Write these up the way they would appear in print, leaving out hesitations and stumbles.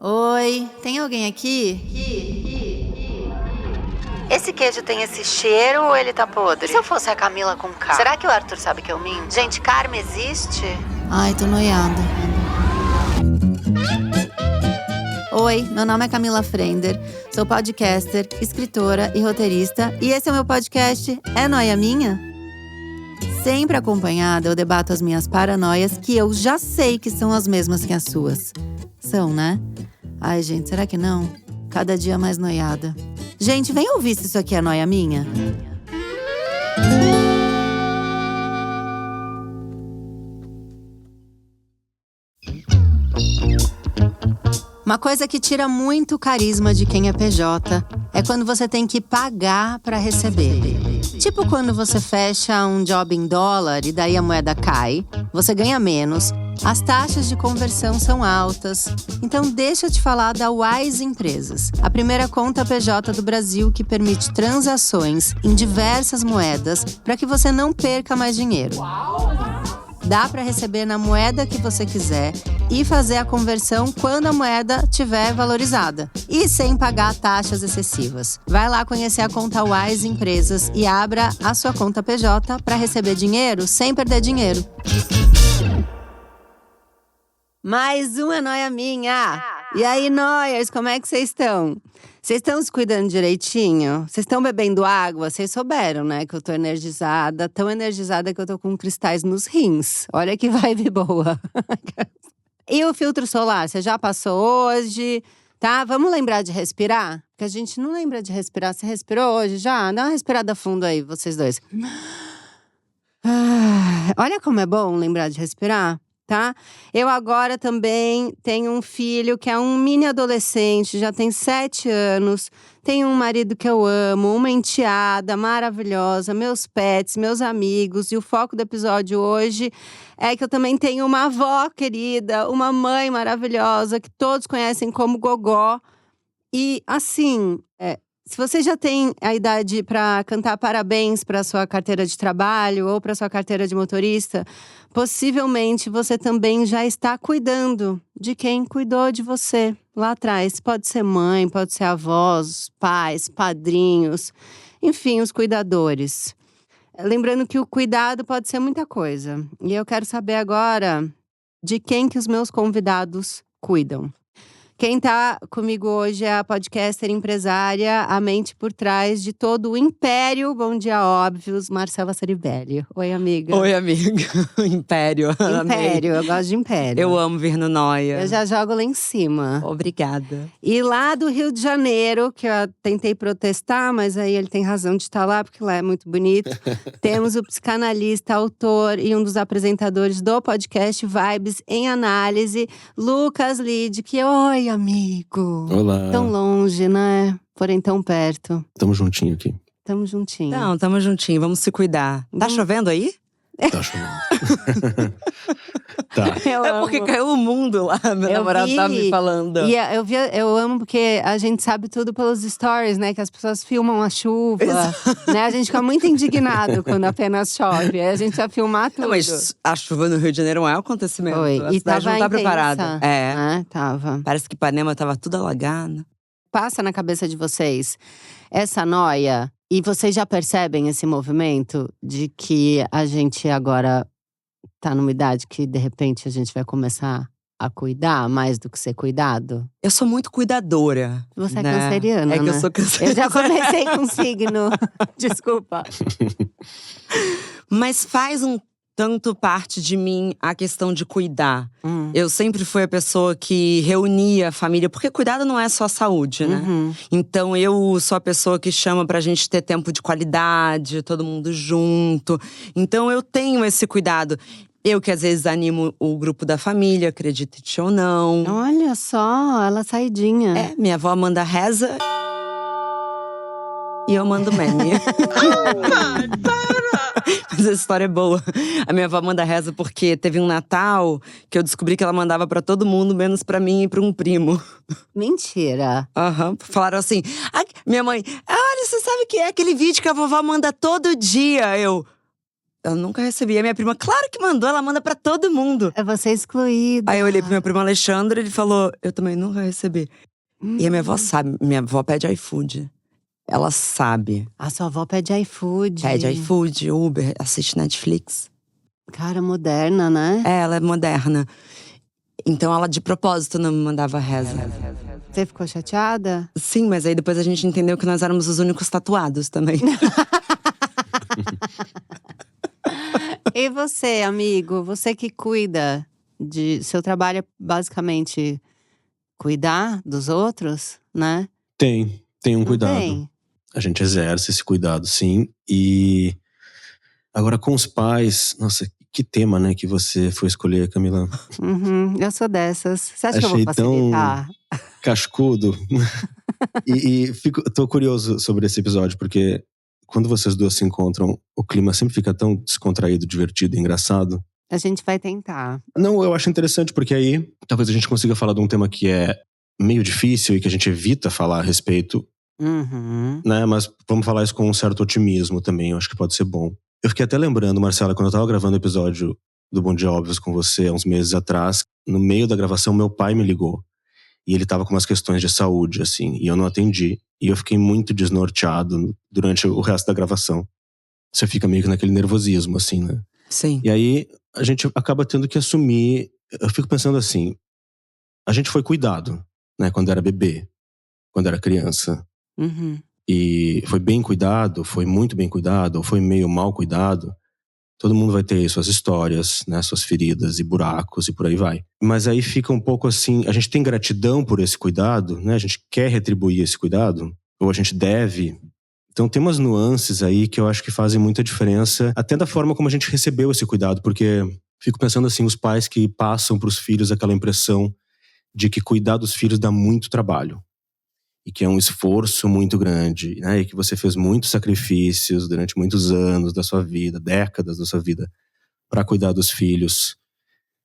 Oi, tem alguém aqui? Esse queijo tem esse cheiro ou ele tá podre? E se eu fosse a Camila com K? Será que o Arthur sabe que eu minto? Gente, karma existe? Ai, tô noiada. Oi, meu nome é Camila Frender, sou podcaster, escritora e roteirista. E esse é o meu podcast É Noia Minha? Sempre acompanhada, eu debato as minhas paranoias que eu já sei que são as mesmas que as suas. São, né? Ai, gente, será que não? Cada dia mais noiada. Gente, vem ouvir se isso aqui é noia minha. Uma coisa que tira muito o carisma de quem é PJ é quando você tem que pagar pra receber. Tipo quando você fecha um job em dólar e daí a moeda cai, você ganha menos, as taxas de conversão são altas. Então deixa eu te falar da Wise Empresas, a primeira conta PJ do Brasil que permite transações em diversas moedas para que você não perca mais dinheiro. Dá para receber na moeda que você quiser e fazer a conversão quando a moeda estiver valorizada. E sem pagar taxas excessivas. Vai lá conhecer a conta Wise Empresas e abra a sua conta PJ para receber dinheiro sem perder dinheiro. Mais uma noia minha! E aí, noias, como é que vocês estão? Vocês estão se cuidando direitinho? Vocês estão bebendo água? Vocês souberam, né? Que eu tô energizada. Tão energizada que eu tô com cristais nos rins. Olha que vibe boa. E o filtro solar? Você já passou hoje? Tá? Vamos lembrar de respirar? Porque a gente não lembra de respirar. Você respirou hoje já? Dá uma respirada fundo aí, vocês dois. Olha como é bom lembrar de respirar. Tá? Eu agora também tenho um filho que é um mini adolescente, já tem 7 anos. Tenho um marido que eu amo, uma enteada maravilhosa, meus pets, meus amigos. E o foco do episódio hoje é que eu também tenho uma avó querida, uma mãe maravilhosa, que todos conhecem como Gogó. E assim, se você já tem a idade para cantar parabéns para sua carteira de trabalho ou para sua carteira de motorista, possivelmente você também já está cuidando de quem cuidou de você lá atrás. Pode ser mãe, pode ser avós, pais, padrinhos, enfim, os cuidadores. Lembrando que o cuidado pode ser muita coisa. E eu quero saber agora de quem que os meus convidados cuidam. Quem tá comigo hoje é a podcaster empresária, a mente por trás de todo o império Bom Dia Óbvios, Marcela Ceribelli. Oi, amiga. Oi, amiga. Império. Império, eu gosto de império. Eu amo vir no Noia. Eu já jogo lá em cima. Obrigada. E lá do Rio de Janeiro, que eu tentei protestar, mas aí ele tem razão de estar lá, porque lá é muito bonito. Temos o psicanalista, autor e um dos apresentadores do podcast Vibes em Análise, Lucas Liddick. Oi, amigo. Olá. Tão longe, né? Porém tão perto. Tamo juntinho aqui. Tamo juntinho. Não, tamo juntinho, vamos se cuidar. Tá chovendo aí? Tá chovendo. Tá. É porque caiu o mundo lá, meu namorado tava me falando. E eu amo porque a gente sabe tudo pelos stories, né? Que as pessoas filmam a chuva, né? A gente fica muito indignado quando apenas chove. Aí a gente vai filmar tudo. Não, mas a chuva no Rio de Janeiro é um acontecimento. Foi. A E cidade tava não tá intensa. preparada. Tava. Parece que Ipanema tava tudo alagado. Passa na cabeça de vocês essa noia. E vocês já percebem esse movimento de que a gente agora tá numa idade que, de repente, a gente vai começar a cuidar mais do que ser cuidado? Eu sou muito cuidadora. Você é né? canceriana, É que né? eu sou canceriana. Eu já comecei com signo. Desculpa. Mas faz um tanto parte de mim a questão de cuidar. Eu sempre fui a pessoa que reunia a família, porque cuidado não é só saúde, né? Então eu sou a pessoa que chama pra gente ter tempo de qualidade, todo mundo junto. Então eu tenho esse cuidado. Eu que às vezes animo o grupo da família, acredite ou não. Olha só, ela saidinha. Minha avó manda reza e eu mando meme. Mas essa história é boa. A minha avó manda reza porque teve um Natal que eu descobri que ela mandava pra todo mundo, menos pra mim e pra um primo. Mentira. Falaram assim, minha mãe, olha, você sabe que é aquele vídeo que a vovó manda todo dia? Eu nunca recebi. A minha prima, claro que mandou, ela manda pra todo mundo. É você excluída. Aí eu olhei pro meu primo Alexandre, ele falou, eu também nunca recebi. E a minha avó sabe, minha avó pede iFood. Ela sabe. A sua avó pede iFood. Pede iFood, Uber, assiste Netflix. Cara, moderna, né? Ela é moderna. Então ela de propósito não me mandava reza. Você ficou chateada? Sim, mas aí depois a gente entendeu que nós éramos os únicos tatuados também. E você, amigo? Você que cuida de… Seu trabalho é basicamente cuidar dos outros, né? Tem um Não cuidado. tem? A gente exerce esse cuidado, sim. E agora com os pais… Nossa, que tema, né, que você foi escolher, Camila. Eu sou dessas. Você acha que eu vou Achei facilitar? tão cascudo. Tô curioso sobre esse episódio, porque quando vocês duas se encontram, o clima sempre fica tão descontraído, divertido e engraçado. A gente vai tentar. Não, eu acho interessante, porque aí talvez a gente consiga falar de um tema que é meio difícil e que a gente evita falar a respeito, né? Mas vamos falar isso com um certo otimismo também, eu acho que pode ser bom. Eu fiquei até lembrando, Marcela, quando eu tava gravando o episódio do Bom Dia Óbvios com você, há uns meses atrás, no meio da gravação, meu pai me ligou. E ele tava com umas questões de saúde, assim, e eu não atendi. E eu fiquei muito desnorteado durante o resto da gravação. Você fica meio que naquele nervosismo, assim, né? Sim. E aí, a gente acaba tendo que assumir… Eu fico pensando assim, a gente foi cuidado, né, quando era bebê, quando era criança. E foi bem cuidado, foi muito bem cuidado, ou foi meio mal cuidado. Todo mundo vai ter suas histórias, né, suas feridas e buracos e por aí vai. Mas aí fica um pouco assim, a gente tem gratidão por esse cuidado, né? A gente quer retribuir esse cuidado, ou a gente deve. Então tem umas nuances aí que eu acho que fazem muita diferença, até da forma como a gente recebeu esse cuidado, porque fico pensando assim, os pais que passam para os filhos aquela impressão de que cuidar dos filhos dá muito trabalho. E que é um esforço muito grande, né? E que você fez muitos sacrifícios durante muitos anos da sua vida, décadas da sua vida, para cuidar dos filhos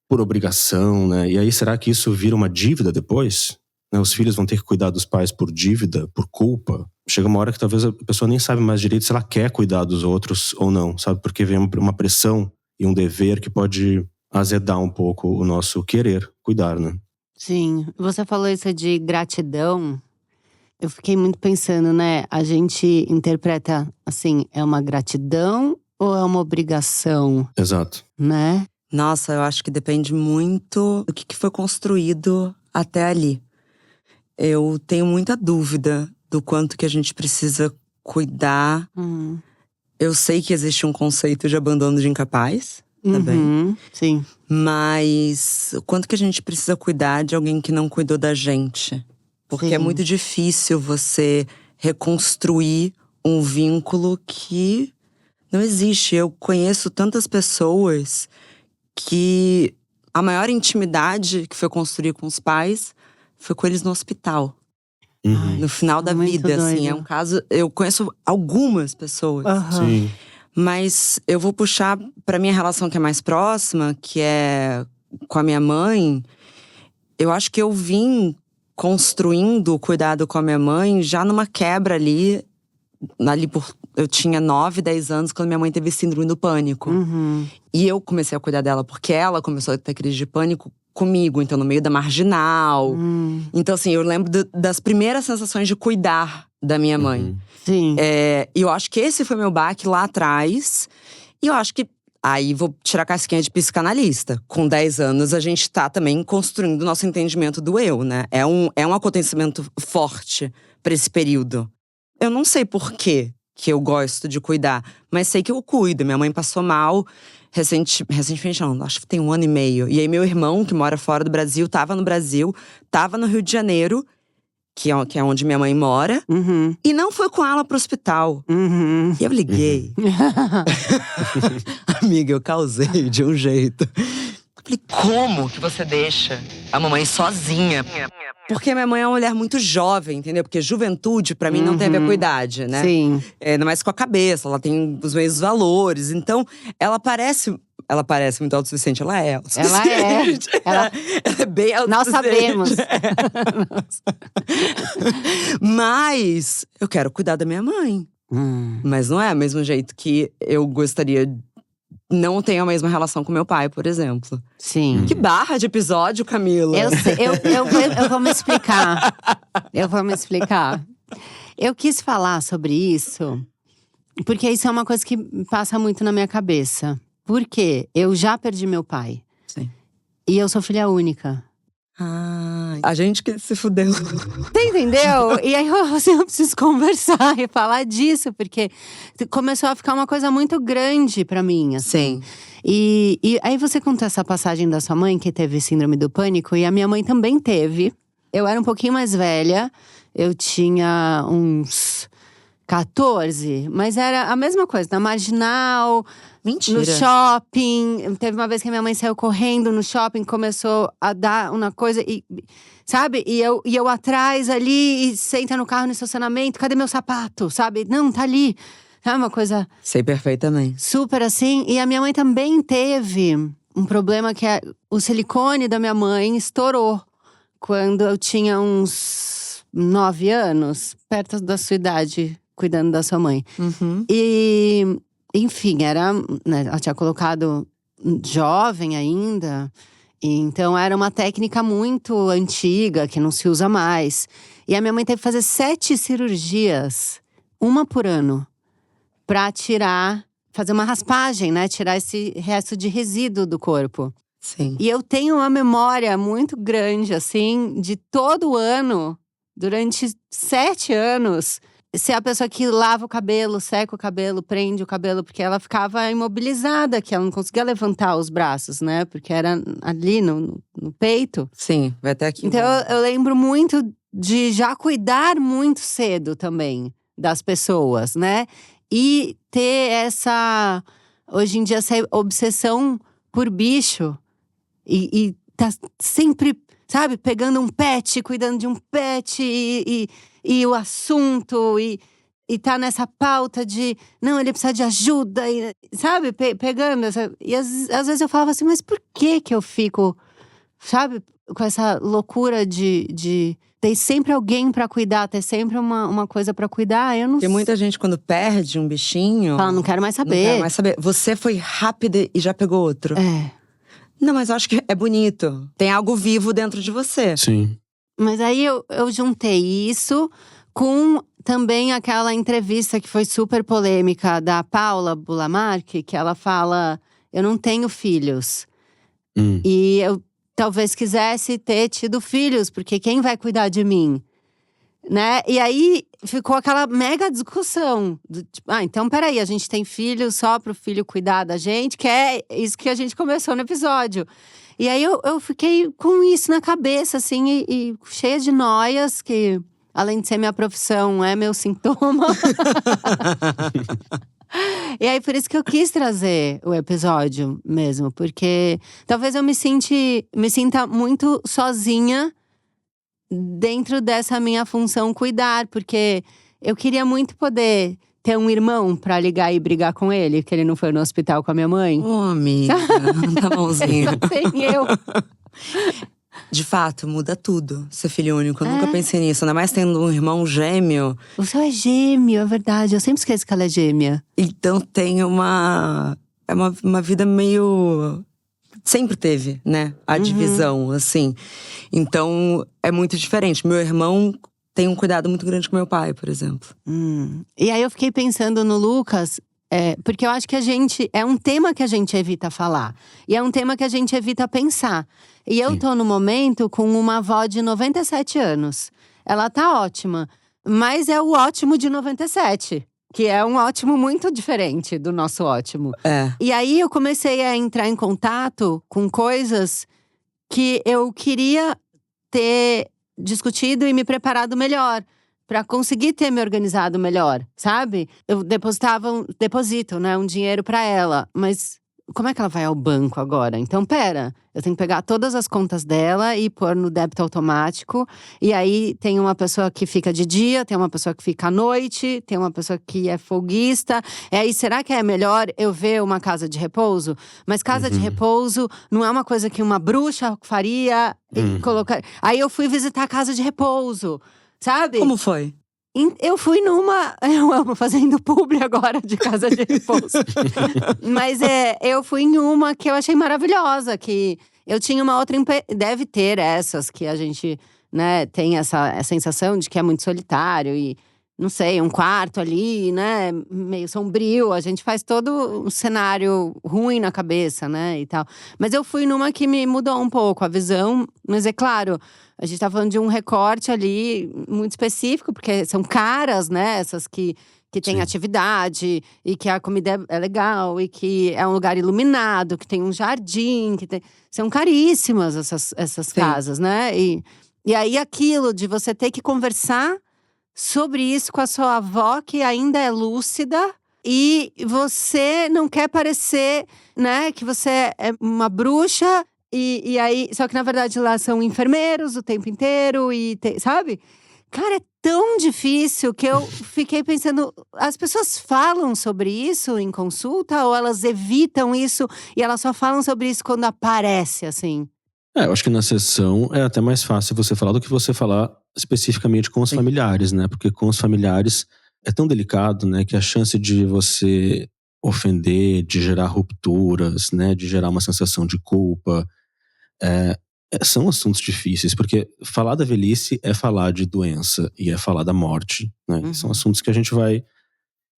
por obrigação, né? E aí será que isso vira uma dívida depois? Né? Os filhos vão ter que cuidar dos pais por dívida, por culpa? Chega uma hora que talvez a pessoa nem sabe mais direito se ela quer cuidar dos outros ou não, sabe? Porque vem uma pressão e um dever que pode azedar um pouco o nosso querer cuidar, né? Sim. Você falou isso de gratidão. Eu fiquei muito pensando, né? A gente interpreta assim, é uma gratidão ou é uma obrigação, Exato. né? Nossa, eu acho que depende muito do que foi construído até ali. Eu tenho muita dúvida do quanto que a gente precisa cuidar. Eu sei que existe um conceito de abandono de incapaz também. Sim. Mas o quanto que a gente precisa cuidar de alguém que não cuidou da gente? Porque é muito difícil você reconstruir um vínculo que não existe. Eu conheço tantas pessoas que a maior intimidade que foi construir com os pais foi com eles no hospital. No final da vida, doido. assim. É um caso… Eu conheço algumas pessoas. Sim. Mas eu vou puxar pra minha relação que é mais próxima, que é com a minha mãe. Eu acho que eu vim construindo o cuidado com a minha mãe já numa quebra ali eu tinha 9, 10 anos quando minha mãe teve síndrome do pânico. E eu comecei a cuidar dela porque ela começou a ter crise de pânico comigo, então no meio da marginal. Então assim, eu lembro das primeiras sensações de cuidar da minha mãe. Sim. E eu acho que esse foi meu baque lá atrás. E eu acho que… Aí vou tirar a casquinha de psicanalista. Com 10 anos, a gente tá também construindo o nosso entendimento do eu, né? É um acontecimento forte pra esse período. Eu não sei por quê que eu gosto de cuidar, mas sei que eu cuido. Minha mãe passou mal recentemente, não, acho que tem 1 ano e meio. E aí meu irmão, que mora fora do Brasil, tava no Brasil, tava no Rio de Janeiro, que é onde minha mãe mora, e não foi com ela pro hospital. E eu liguei. Amiga, eu causei de um jeito. Eu falei, como que você deixa a mamãe sozinha? Porque minha mãe é uma mulher muito jovem, entendeu? Porque juventude, pra mim, não tem a ver com idade, né? Sim. Ainda mais com a cabeça, ela tem os mesmos valores. Então, ela parece muito autossuficiente. Ela é autossuficiente. Ela é bem autossuficiente. Nós sabemos. Mas eu quero cuidar da minha mãe. Mas não é o mesmo jeito que eu gostaria não tenho a mesma relação com meu pai, por exemplo. Sim. Que barra de episódio, Camila! Eu vou me explicar. Eu quis falar sobre isso, porque isso é uma coisa que passa muito na minha cabeça. Por quê? Eu já perdi meu pai. Sim. E eu sou filha única. A gente que se fudeu. Você entendeu? E aí eu preciso conversar e falar disso, porque começou a ficar uma coisa muito grande pra mim, assim. Sim. E aí você contou essa passagem da sua mãe, que teve síndrome do pânico, e a minha mãe também teve. Eu era um pouquinho mais velha, eu tinha uns 14, mas era a mesma coisa, na Marginal. Mentira. No shopping. Teve uma vez que minha mãe saiu correndo no shopping, começou a dar uma coisa e… Sabe? E eu atrás ali, e senta no carro no estacionamento. Cadê meu sapato? Sabe? Não, tá ali. Sabe uma coisa… Sei perfeitamente. Super assim. E a minha mãe também teve um problema que é… O silicone da minha mãe estourou. Quando eu tinha uns 9 anos. Perto da sua idade, cuidando da sua mãe. Uhum. E… Enfim, né, ela tinha colocado jovem ainda. E então era uma técnica muito antiga, que não se usa mais. E a minha mãe teve que fazer 7 cirurgias, uma por ano, pra fazer uma raspagem, né? Tirar esse resto de resíduo do corpo. Sim. E eu tenho uma memória muito grande, assim, de todo ano, durante 7 anos… ser a pessoa que lava o cabelo, seca o cabelo, prende o cabelo. Porque ela ficava imobilizada, que ela não conseguia levantar os braços, né? Porque era ali no peito. Sim, vai até aqui. Então eu lembro muito de já cuidar muito cedo também das pessoas, né? E ter essa… hoje em dia, essa obsessão por bicho. E tá sempre… sabe, pegando um pet, cuidando de um pet e o assunto e tá nessa pauta de… não, ele precisa de ajuda, e, sabe, pegando essa… E às vezes eu falava assim, mas por que eu fico, sabe, com essa loucura de ter sempre alguém pra cuidar, ter sempre uma coisa pra cuidar, eu não… Porque muita gente, quando perde um bichinho… fala, não quero mais saber. Não quero mais saber. Você foi rápida e já pegou outro. Não, mas eu acho que é bonito. Tem algo vivo dentro de você. Sim. Mas aí eu juntei isso com também aquela entrevista que foi super polêmica da Paula Bulamarque, que ela fala: eu não tenho filhos. E eu talvez quisesse ter tido filhos, porque quem vai cuidar de mim? Né? E aí ficou aquela mega discussão. Então peraí, a gente tem filho só pro filho cuidar da gente, que é isso que a gente começou no episódio. E aí eu fiquei com isso na cabeça, assim, e cheia de noias, que além de ser minha profissão, é meu sintoma. E aí, por isso que eu quis trazer o episódio mesmo, porque talvez eu me sinta muito sozinha dentro dessa minha função cuidar, porque eu queria muito poder ter um irmão pra ligar e brigar com ele, que ele não foi no hospital com a minha mãe. Amiga, tá bonzinho. Tem eu. De fato, muda tudo ser filho único. Eu nunca pensei nisso, ainda mais tendo um irmão gêmeo. O seu é gêmeo, é verdade. Eu sempre esqueço que ela é gêmea. Então tem uma vida meio… sempre teve, né? A divisão, assim. Então, é muito diferente. Meu irmão tem um cuidado muito grande com meu pai, por exemplo. E aí eu fiquei pensando no Lucas… porque eu acho que é um tema que a gente evita falar. E é um tema que a gente evita pensar. E eu tô no momento com uma avó de 97 anos. Ela tá ótima. Mas é o ótimo de 97. Que é um ótimo muito diferente do nosso ótimo. E aí eu comecei a entrar em contato com coisas que eu queria ter discutido e me preparado melhor. Pra conseguir ter me organizado melhor, sabe? Eu deposito, né, um dinheiro pra ela. Mas como é que ela vai ao banco agora? Então, pera, eu tenho que pegar todas as contas dela e pôr no débito automático. E aí, tem uma pessoa que fica de dia, tem uma pessoa que fica à noite, tem uma pessoa que é folguista. E aí, será que é melhor eu ver uma casa de repouso? Mas casa de repouso não é uma coisa que uma bruxa faria e colocar… Aí eu fui visitar a casa de repouso. Sabe? Como foi? Eu fui numa… Eu amo fazendo publi agora de casa de repouso. Mas eu fui em uma que eu achei maravilhosa. Que eu tinha uma outra… Deve ter essas que a gente, né, tem essa sensação de que é muito solitário. E, não sei, um quarto ali, né, meio sombrio. A gente faz todo um cenário ruim na cabeça, né, e tal. Mas eu fui numa que me mudou um pouco a visão. Mas é claro… A gente tá falando de um recorte ali muito específico, porque são caras, né? Essas que tem atividade, e que a comida é legal, e que é um lugar iluminado, que tem um jardim, são caríssimas essas casas, né? E aí aquilo de você ter que conversar sobre isso com a sua avó, que ainda é lúcida, e você não quer parecer, né, que você é uma bruxa. E aí, só que na verdade lá são enfermeiros o tempo inteiro sabe? Cara, é tão difícil que eu fiquei pensando… As pessoas falam sobre isso em consulta ou elas evitam isso e elas só falam sobre isso quando aparece, assim? Eu acho que na sessão é até mais fácil você falar do que você falar especificamente com os familiares, né? Porque com os familiares é tão delicado, né? Que a chance de você ofender, de gerar rupturas, né? De gerar uma sensação de culpa… são assuntos difíceis, porque falar da velhice é falar de doença e é falar da morte, né? São assuntos que a gente vai…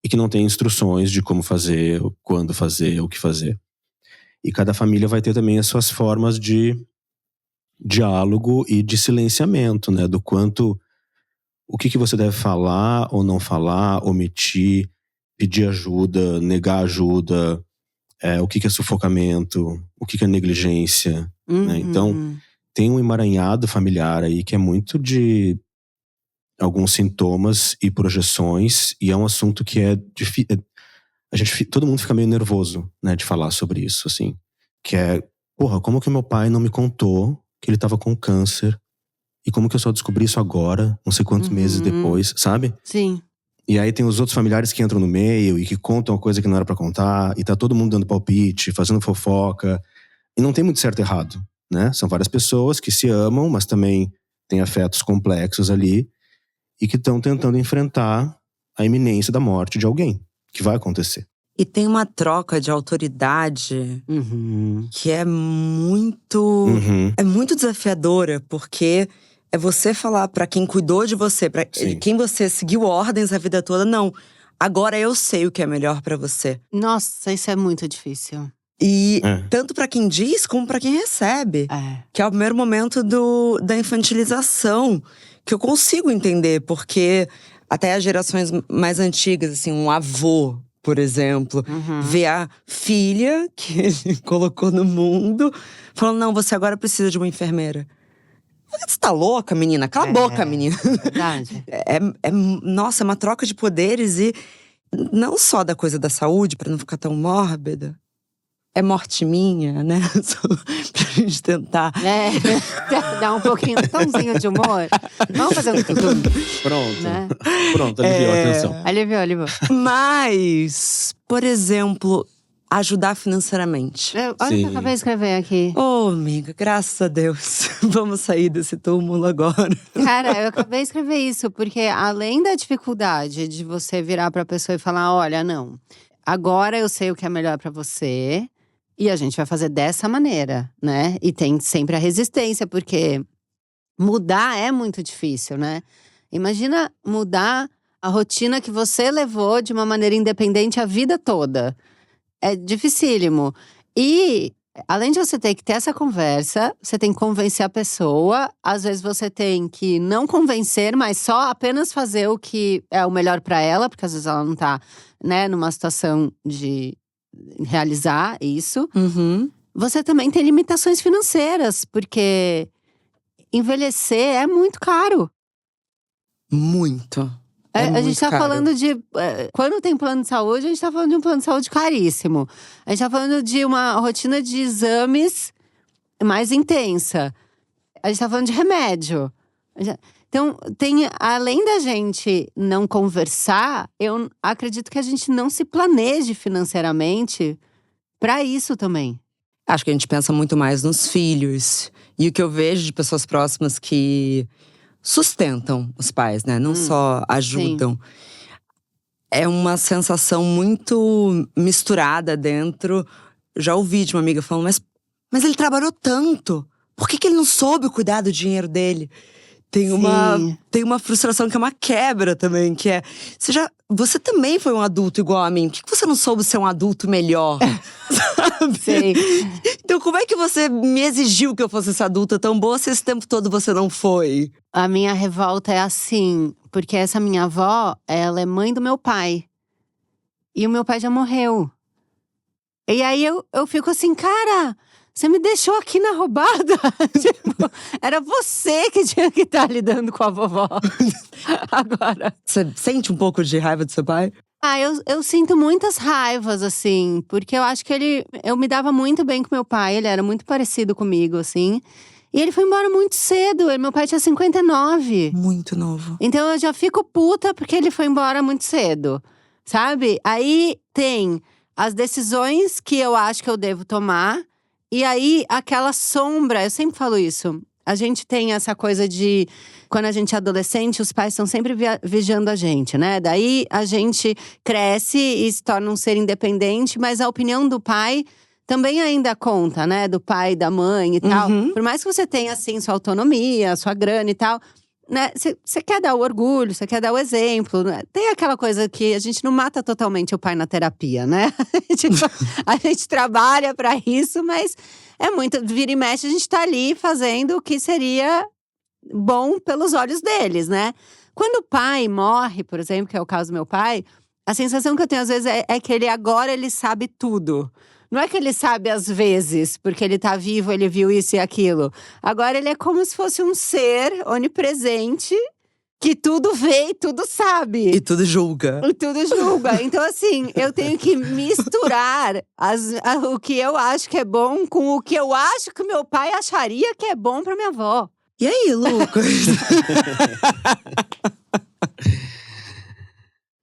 E que não tem instruções de como fazer, quando fazer, o que fazer. E cada família vai ter também as suas formas de diálogo e de silenciamento, né? Do quanto… O que você deve falar ou não falar, omitir, pedir ajuda, negar ajuda… o que é sufocamento, o que é negligência, né? Então, tem um emaranhado familiar aí que é muito de alguns sintomas e projeções, e é um assunto que é difícil. Todo mundo fica meio nervoso, né, de falar sobre isso, assim. Que é, porra, como que meu pai não me contou que ele tava com câncer? E como que eu só descobri isso agora, não sei quantos meses depois, sabe? Sim. E aí tem os outros familiares que entram no meio e que contam uma coisa que não era pra contar, e tá todo mundo dando palpite, fazendo fofoca. E não tem muito certo e errado, né? São várias pessoas que se amam, mas também têm afetos complexos ali, e que estão tentando enfrentar a iminência da morte de alguém, que vai acontecer. E tem uma troca de autoridade que é muito… É muito desafiadora, porque… É você falar pra quem cuidou de você, pra quem você seguiu ordens a vida toda. Não, agora eu sei o que é melhor pra você. Nossa, isso é muito difícil. E tanto pra quem diz, como pra quem recebe. Que é o primeiro momento da infantilização. Que eu consigo entender, porque até as gerações mais antigas, assim, um avô, por exemplo, vê a filha que ele colocou no mundo, falando, não, você agora precisa de uma enfermeira. Você tá louca, menina? Cala a boca, menina. Verdade. Nossa, é uma troca de poderes e… Não só da coisa da saúde, pra não ficar tão mórbida. É morte minha, né? Só pra gente tentar… Dá um pouquinho, um tomzinho de humor. Vamos fazer um… Pronto. Né? Pronto, aliviou a tensão. Aliviou. Mas, por exemplo… Ajudar financeiramente. Olha o que eu acabei de escrever aqui. Amiga, graças a Deus. Vamos sair desse túmulo agora. Cara, eu acabei de escrever isso, porque além da dificuldade de você virar pra pessoa e falar, olha, não, agora eu sei o que é melhor pra você, e a gente vai fazer dessa maneira, né? E tem sempre a resistência, porque mudar é muito difícil, né? Imagina mudar a rotina que você levou de uma maneira independente a vida toda. É dificílimo. E, além de você ter que ter essa conversa, você tem que convencer a pessoa. Às vezes você tem que não convencer, mas só apenas fazer o que é o melhor pra ela. Porque às vezes ela não tá, né, numa situação de realizar isso. Você também tem limitações financeiras, porque envelhecer é muito caro. Muito. A gente tá falando de… Quando tem plano de saúde, a gente tá falando de um plano de saúde caríssimo. A gente tá falando de uma rotina de exames mais intensa. A gente tá falando de remédio. Então, além da gente não conversar, eu acredito que a gente não se planeje financeiramente pra isso também. Acho que a gente pensa muito mais nos filhos. E o que eu vejo de pessoas próximas que… sustentam os pais, né? Não só ajudam. Sim. É uma sensação muito misturada dentro. Já ouvi de uma amiga falando, mas ele trabalhou tanto. Por que ele não soube cuidar do dinheiro dele? Tem uma frustração que é uma quebra também, que é… Você também foi um adulto igual a mim. Por que você não soube ser um adulto melhor? Sabe? Sei. Então como é que você me exigiu que eu fosse essa adulta tão boa se esse tempo todo você não foi? A minha revolta é assim, porque essa minha avó, ela é mãe do meu pai. E o meu pai já morreu. E aí eu fico assim, cara… Você me deixou aqui na roubada. Tipo, era você que tinha que estar lidando com a vovó. Agora. Você sente um pouco de raiva do seu pai? Eu sinto muitas raivas, assim. Porque eu acho que eu me dava muito bem com meu pai. Ele era muito parecido comigo, assim. E ele foi embora muito cedo. Meu pai tinha 59. Muito novo. Então eu já fico puta porque ele foi embora muito cedo. Sabe? Aí tem as decisões que eu acho que eu devo tomar. E aí, aquela sombra, eu sempre falo isso. A gente tem essa coisa de… Quando a gente é adolescente, os pais estão sempre vigiando a gente, né? Daí, a gente cresce e se torna um ser independente. Mas a opinião do pai também ainda conta, né? Do pai, da mãe e tal. Por mais que você tenha, assim, sua autonomia, sua grana e tal… né? Você quer dar o orgulho, você quer dar o exemplo, né? Tem aquela coisa que a gente não mata totalmente o pai na terapia, né? A gente trabalha pra isso, mas é muito… Vira e mexe, a gente tá ali fazendo o que seria bom pelos olhos deles, né? Quando o pai morre, por exemplo, que é o caso do meu pai… A sensação que eu tenho às vezes é que ele sabe tudo. Não é que ele sabe às vezes, porque ele tá vivo, ele viu isso e aquilo. Agora ele é como se fosse um ser onipresente, que tudo vê e tudo sabe. E tudo julga. E tudo julga. Então assim, eu tenho que misturar o que eu acho que é bom com o que eu acho que meu pai acharia que é bom pra minha avó. E aí, Lucas?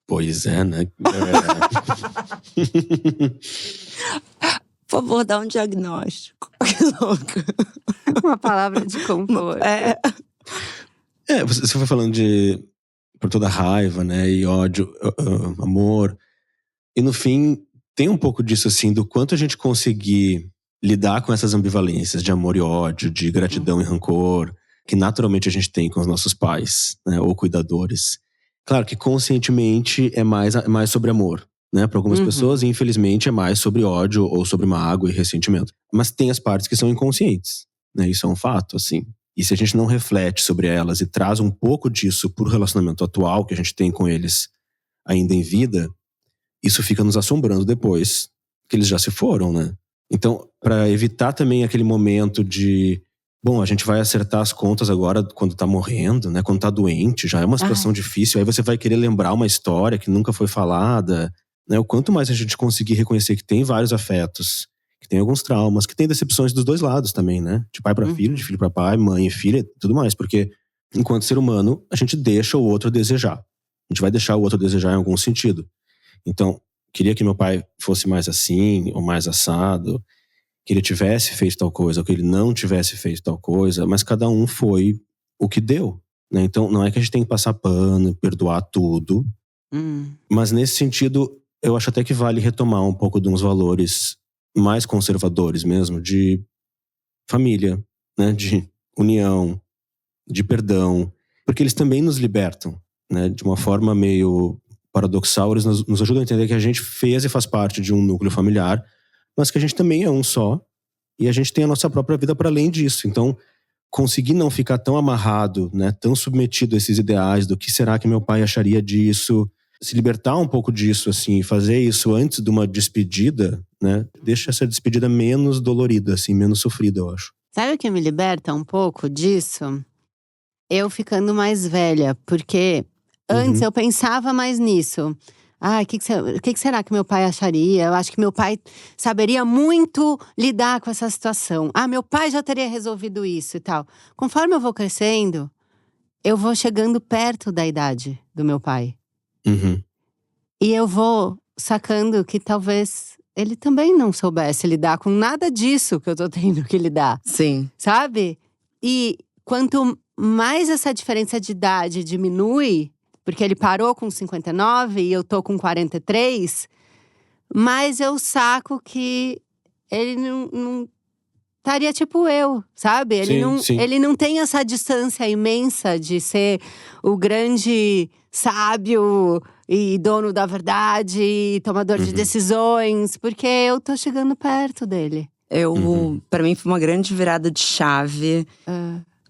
Pois é, né? Por favor, dá um diagnóstico. Que louca. Uma palavra de conforto. Você foi falando por toda raiva, né? E ódio, amor. E no fim, tem um pouco disso, assim, do quanto a gente conseguir lidar com essas ambivalências de amor e ódio, de gratidão e rancor, que naturalmente a gente tem com os nossos pais, né? Ou cuidadores. Claro que conscientemente é mais sobre amor, né? Para algumas pessoas, infelizmente, é mais sobre ódio ou sobre mágoa e ressentimento. Mas tem as partes que são inconscientes, né? Isso é um fato, assim. E se a gente não reflete sobre elas e traz um pouco disso pro relacionamento atual que a gente tem com eles ainda em vida, isso fica nos assombrando depois que eles já se foram, né? Então, para evitar também aquele momento de… Bom, a gente vai acertar as contas agora quando tá morrendo, né? Quando tá doente, já é uma situação difícil. Aí você vai querer lembrar uma história que nunca foi falada, né? O quanto mais a gente conseguir reconhecer que tem vários afetos, que tem alguns traumas, que tem decepções dos dois lados também, né? De pai pra filho, de filho pra pai, mãe e filha, tudo mais. Porque, enquanto ser humano, a gente deixa o outro desejar. A gente vai deixar o outro desejar em algum sentido. Então, queria que meu pai fosse mais assim, ou mais assado… que ele tivesse feito tal coisa, ou que ele não tivesse feito tal coisa, mas cada um foi o que deu, né? Então, não é que a gente tem que passar pano, perdoar tudo, mas nesse sentido, eu acho até que vale retomar um pouco de uns valores mais conservadores mesmo, de família, né? De união, de perdão, porque eles também nos libertam, né? De uma forma meio paradoxal, eles nos ajudam a entender que a gente fez e faz parte de um núcleo familiar, mas que a gente também é um só, e a gente tem a nossa própria vida para além disso. Então, conseguir não ficar tão amarrado, né, tão submetido a esses ideais do que será que meu pai acharia disso, se libertar um pouco disso, assim, fazer isso antes de uma despedida, né, deixa essa despedida menos dolorida, assim, menos sofrida, eu acho. Sabe o que me liberta um pouco disso? Eu ficando mais velha, porque antes eu pensava mais nisso. O que será que meu pai acharia? Eu acho que meu pai saberia muito lidar com essa situação. Meu pai já teria resolvido isso e tal. Conforme eu vou crescendo, eu vou chegando perto da idade do meu pai. E eu vou sacando que talvez ele também não soubesse lidar com nada disso que eu tô tendo que lidar. Sim. Sabe? E quanto mais essa diferença de idade diminui, porque ele parou com 59 e eu tô com 43, mais eu saco que ele não estaria tipo eu, sabe? Ele não tem essa distância imensa de ser o grande sábio e dono da verdade, e tomador de decisões, porque eu tô chegando perto dele. Pra mim foi uma grande virada de chave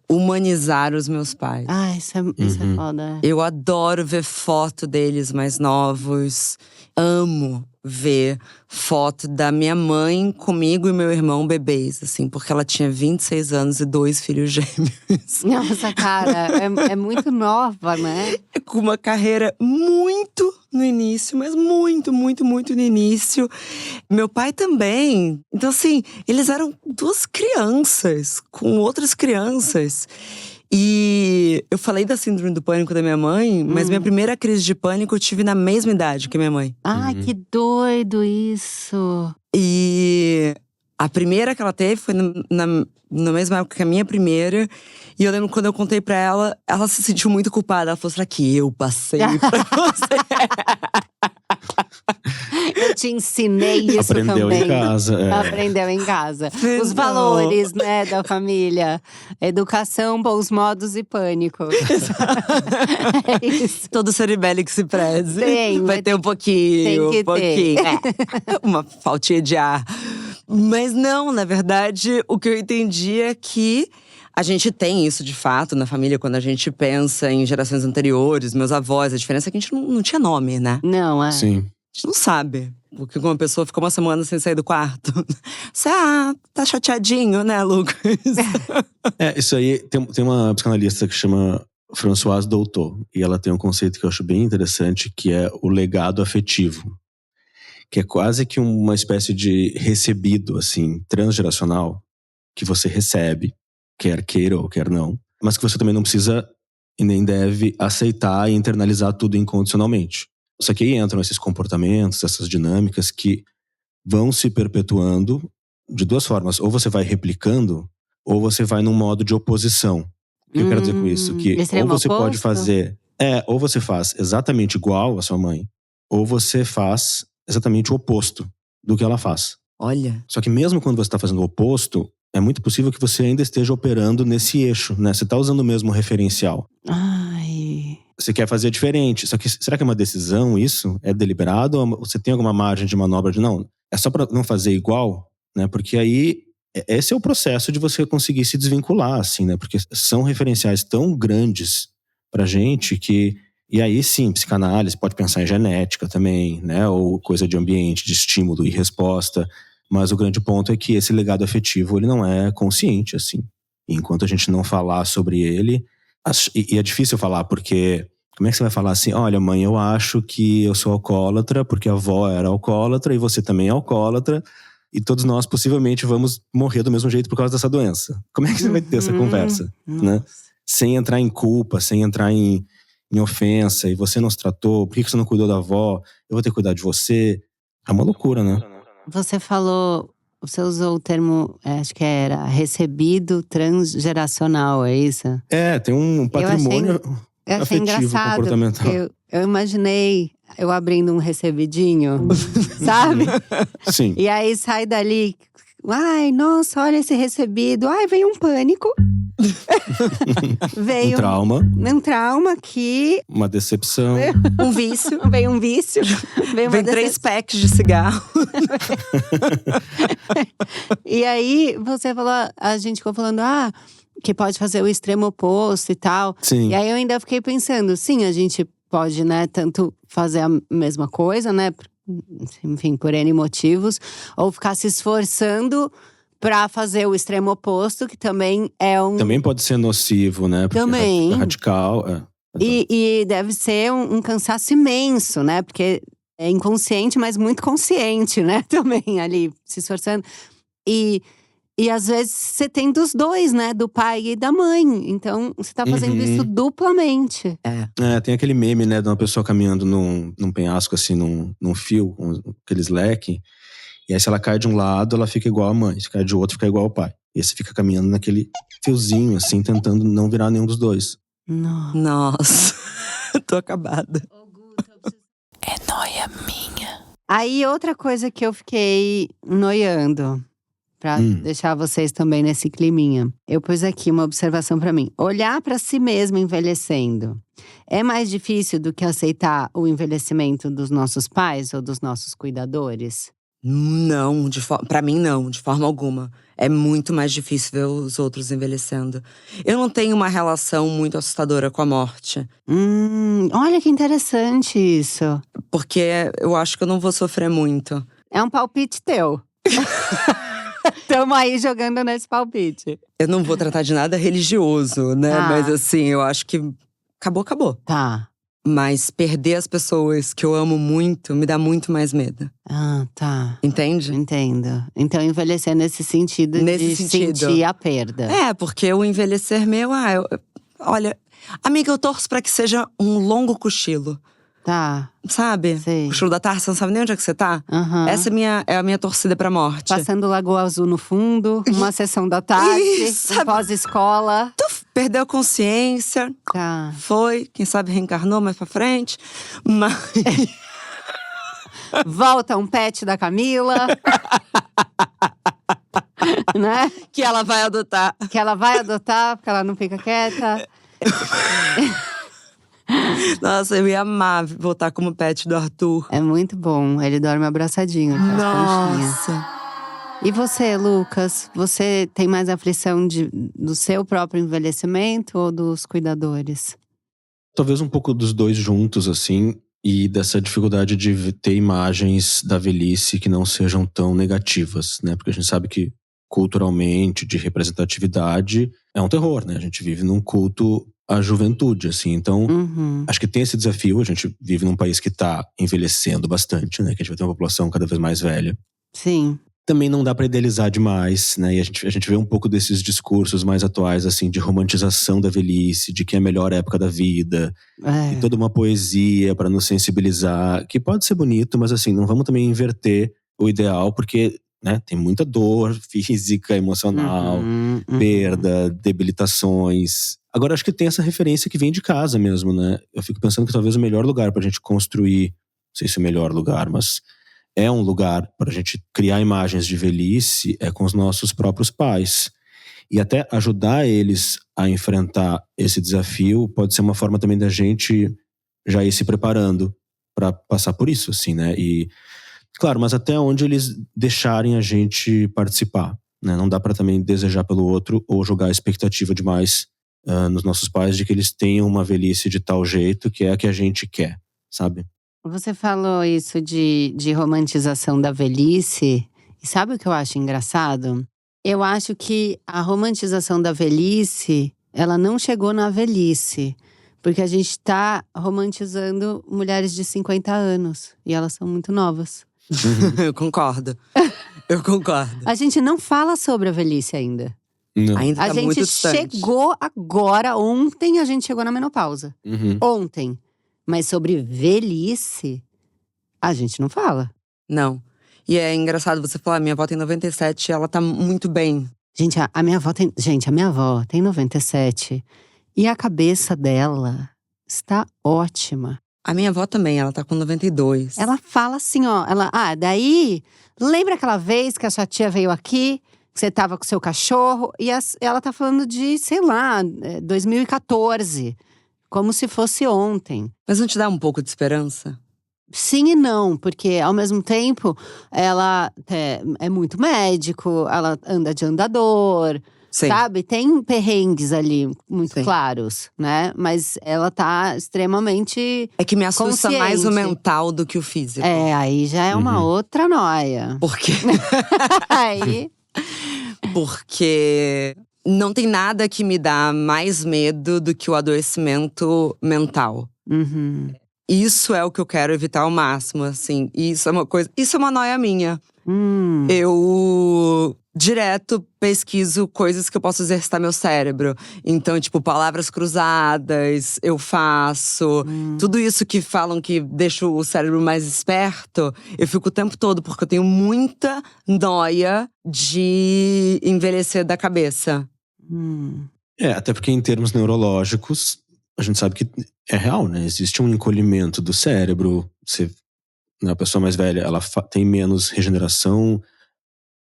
humanizar os meus pais. Isso é foda. Eu adoro ver foto deles mais novos. Amo ver foto da minha mãe comigo e meu irmão bebês, assim, porque ela tinha 26 anos e 2 filhos gêmeos. Nossa, cara, é muito nova, né? Com uma carreira muito no início, mas muito, muito, muito no início. Meu pai também. Então, assim, eles eram 2 crianças com outras crianças. E eu falei da síndrome do pânico da minha mãe, mas minha primeira crise de pânico eu tive na mesma idade que minha mãe. Que doido isso! E a primeira que ela teve foi na mesma época que a minha primeira. E eu lembro quando eu contei pra ela, ela se sentiu muito culpada. Ela falou, será que eu passei pra você? Eu te ensinei isso Aprendeu também. em casa. Aprendeu em casa. Os valores, né, da família. Educação, bons modos e pânico. É isso. Todo cerebelo que se preze. Vai ter um Tem pouquinho. que ter. Uma faltinha de ar. Mas não, na verdade, o que eu entendi é que a gente tem isso de fato na família, quando a gente pensa em gerações anteriores, meus avós. A diferença é que a gente não tinha nome, né? Não, Sim. A gente não sabe. Porque uma pessoa ficou uma semana sem sair do quarto. Você, tá chateadinho, né, Lucas? Isso aí, tem uma psicanalista que chama Françoise Doutor. E ela tem um conceito que eu acho bem interessante, que é o legado afetivo. Que é quase que uma espécie de recebido, assim, transgeracional, que você recebe, quer queira ou quer não, mas que você também não precisa e nem deve aceitar e internalizar tudo incondicionalmente. Só que aí entram esses comportamentos, essas dinâmicas que vão se perpetuando de 2 formas. Ou você vai replicando, ou você vai num modo de oposição. O que eu quero dizer com isso? Que ou você pode fazer… ou você faz exatamente igual a sua mãe, ou você faz exatamente o oposto do que ela faz. Olha. Só que mesmo quando você está fazendo o oposto, é muito possível que você ainda esteja operando nesse eixo, né? Você está usando o mesmo referencial. Você quer fazer diferente. Só que será que é uma decisão isso? É deliberado? Ou você tem alguma margem de manobra de não? É só para não fazer igual, né? Porque aí esse é o processo de você conseguir se desvincular, assim, né? Porque são referenciais tão grandes pra gente que… E aí sim, psicanálise pode pensar em genética também, né? Ou coisa de ambiente, de estímulo e resposta. Mas o grande ponto é que esse legado afetivo, ele não é consciente, assim. E enquanto a gente não falar sobre ele… E é difícil falar, porque… Como é que você vai falar assim, olha mãe, eu acho que eu sou alcoólatra, porque a avó era alcoólatra e você também é alcoólatra, e todos nós possivelmente vamos morrer do mesmo jeito por causa dessa doença. Como é que você vai ter essa conversa, né? Sem entrar em culpa, sem entrar em ofensa, e você não se tratou, por que você não cuidou da avó? Eu vou ter que cuidar de você. É uma loucura, né? Você falou, você usou o termo, acho que era recebido transgeracional, é isso? Tem um patrimônio eu achei afetivo, engraçado, comportamental. Eu imaginei eu abrindo um recebidinho, sabe? Sim. E aí sai dali, ai, nossa, olha esse recebido. Ai, veio um pânico. Veio um trauma aqui. Uma decepção. Um vício. Veio um vício. Vem 3 packs de cigarro. E aí, você falou, a gente ficou falando, que pode fazer o extremo oposto e tal. Sim. E aí eu ainda fiquei pensando, sim, a gente pode, né, tanto fazer a mesma coisa, né, enfim, por N motivos, ou ficar se esforçando pra fazer o extremo oposto, que também é um… Também pode ser nocivo, né? Porque também. É radical. E deve ser um cansaço imenso, né? Porque é inconsciente, mas muito consciente, né? Também ali, se esforçando. E às vezes você tem dos dois, né? Do pai e da mãe. Então, você tá fazendo isso duplamente. Tem aquele meme, né? De uma pessoa caminhando num penhasco, assim, num fio, com aqueles leque. E aí, se ela cai de um lado, ela fica igual a mãe. Se cai de outro, fica igual ao pai. E aí você fica caminhando naquele fiozinho, assim, tentando não virar nenhum dos dois. Nossa, tô acabada. É nóia minha. Aí, outra coisa que eu fiquei noiando, pra deixar vocês também nesse climinha. Eu pus aqui uma observação pra mim. Olhar pra si mesmo envelhecendo é mais difícil do que aceitar o envelhecimento dos nossos pais ou dos nossos cuidadores? Não, pra mim não, de forma alguma. É muito mais difícil ver os outros envelhecendo. Eu não tenho uma relação muito assustadora com a morte. Olha que interessante isso. Porque eu acho que eu não vou sofrer muito. É um palpite teu. Tamo aí jogando nesse palpite. Eu não vou tratar de nada religioso, né? Mas assim, eu acho que acabou. Tá. Mas perder as pessoas que eu amo muito me dá muito mais medo. Tá. Entende? Entendo. Então envelhecer nesse sentido de sentir a perda. É, porque o envelhecer meu… olha, amiga, eu torço pra que seja um longo cochilo. Tá. Sabe? Sei. Cochilo da tarde, você não sabe nem onde é que você tá? Essa é a minha torcida pra morte. Passando Lagoa Azul no fundo, uma sessão da tarde, pós-escola. Perdeu a consciência. Tá. Foi, quem sabe reencarnou mais pra frente. Mas… Volta um pet da Camila. Né? Que ela vai adotar. Que ela vai adotar, porque ela não fica quieta. Nossa, eu ia amar voltar como pet do Arthur. É muito bom, ele dorme abraçadinho. Nossa. E você, Lucas? Você tem mais aflição do seu próprio envelhecimento ou dos cuidadores? Talvez um pouco dos dois juntos, assim. E dessa dificuldade de ter imagens da velhice que não sejam tão negativas, né? Porque a gente sabe que culturalmente, de representatividade, é um terror, né? A gente vive num culto à juventude, assim. Então, acho que tem esse desafio. A gente vive num país que tá envelhecendo bastante, né? Que a gente vai ter uma população cada vez mais velha. Sim. Também não dá pra idealizar demais, né? E a gente vê um pouco desses discursos mais atuais, assim, de romantização da velhice, de que é a melhor época da vida. E toda uma poesia pra nos sensibilizar, que pode ser bonito, mas assim, não vamos também inverter o ideal, porque, né, tem muita dor física, emocional, perda, debilitações. Agora, acho que tem essa referência que vem de casa mesmo, né? Eu fico pensando que talvez o melhor lugar pra gente construir, não sei se é o melhor lugar, mas é um lugar para a gente criar imagens de velhice é com os nossos próprios pais. E até ajudar eles a enfrentar esse desafio pode ser uma forma também da gente já ir se preparando para passar por isso, assim, né? E, claro, mas até onde eles deixarem a gente participar, né? Não dá para também desejar pelo outro ou jogar a expectativa demais nos nossos pais de que eles tenham uma velhice de tal jeito que é a que a gente quer, sabe? Você falou isso de romantização da velhice. E sabe o que eu acho engraçado? Eu acho que a romantização da velhice, ela não chegou na velhice. Porque a gente tá romantizando mulheres de 50 anos. E elas são muito novas. Eu concordo. Eu concordo. A gente não fala sobre a velhice ainda. Não. Ainda tá A gente muito distante. chegou agora, ontem a gente chegou na menopausa. Ontem. Mas sobre velhice, a gente não fala. Não. E é engraçado você falar, minha avó tem 97 e ela tá muito bem. Gente, a minha avó tem 97. E a cabeça dela está ótima. A minha avó também, ela tá com 92. Ela fala assim, ó. Daí, lembra aquela vez que a sua tia veio aqui? Que você tava com seu cachorro? E ela tá falando de, sei lá, 2014. Como se fosse ontem. Mas não te dá um pouco de esperança? Sim e não, porque ao mesmo tempo ela é muito médico, ela anda de andador, Sim. sabe? Tem perrengues ali muito claros, né? Mas ela tá extremamente É que me assusta mais o consciente. mental do que o físico. Aí já é uma outra noia. Por quê? Aí… Porque não tem nada que me dá mais medo do que o adoecimento mental. Isso é o que eu quero evitar ao máximo, assim. Isso é uma noia minha. Eu direto pesquiso coisas que eu posso exercitar meu cérebro. Então, tipo, palavras cruzadas, eu faço. Tudo isso que falam que deixa o cérebro mais esperto, eu fico o tempo todo, porque eu tenho muita nóia de envelhecer da cabeça. Até porque em termos neurológicos, a gente sabe que é real, né? Existe um encolhimento do cérebro. A pessoa mais velha, ela tem menos regeneração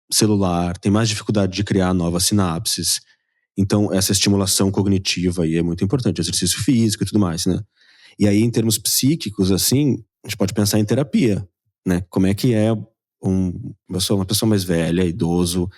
celular, tem mais dificuldade de criar novas sinapses. Então, essa estimulação cognitiva aí é muito importante, exercício físico e tudo mais, né? E aí, em termos psíquicos, assim, a gente pode pensar em terapia, né? Como é que é uma pessoa mais velha, idoso,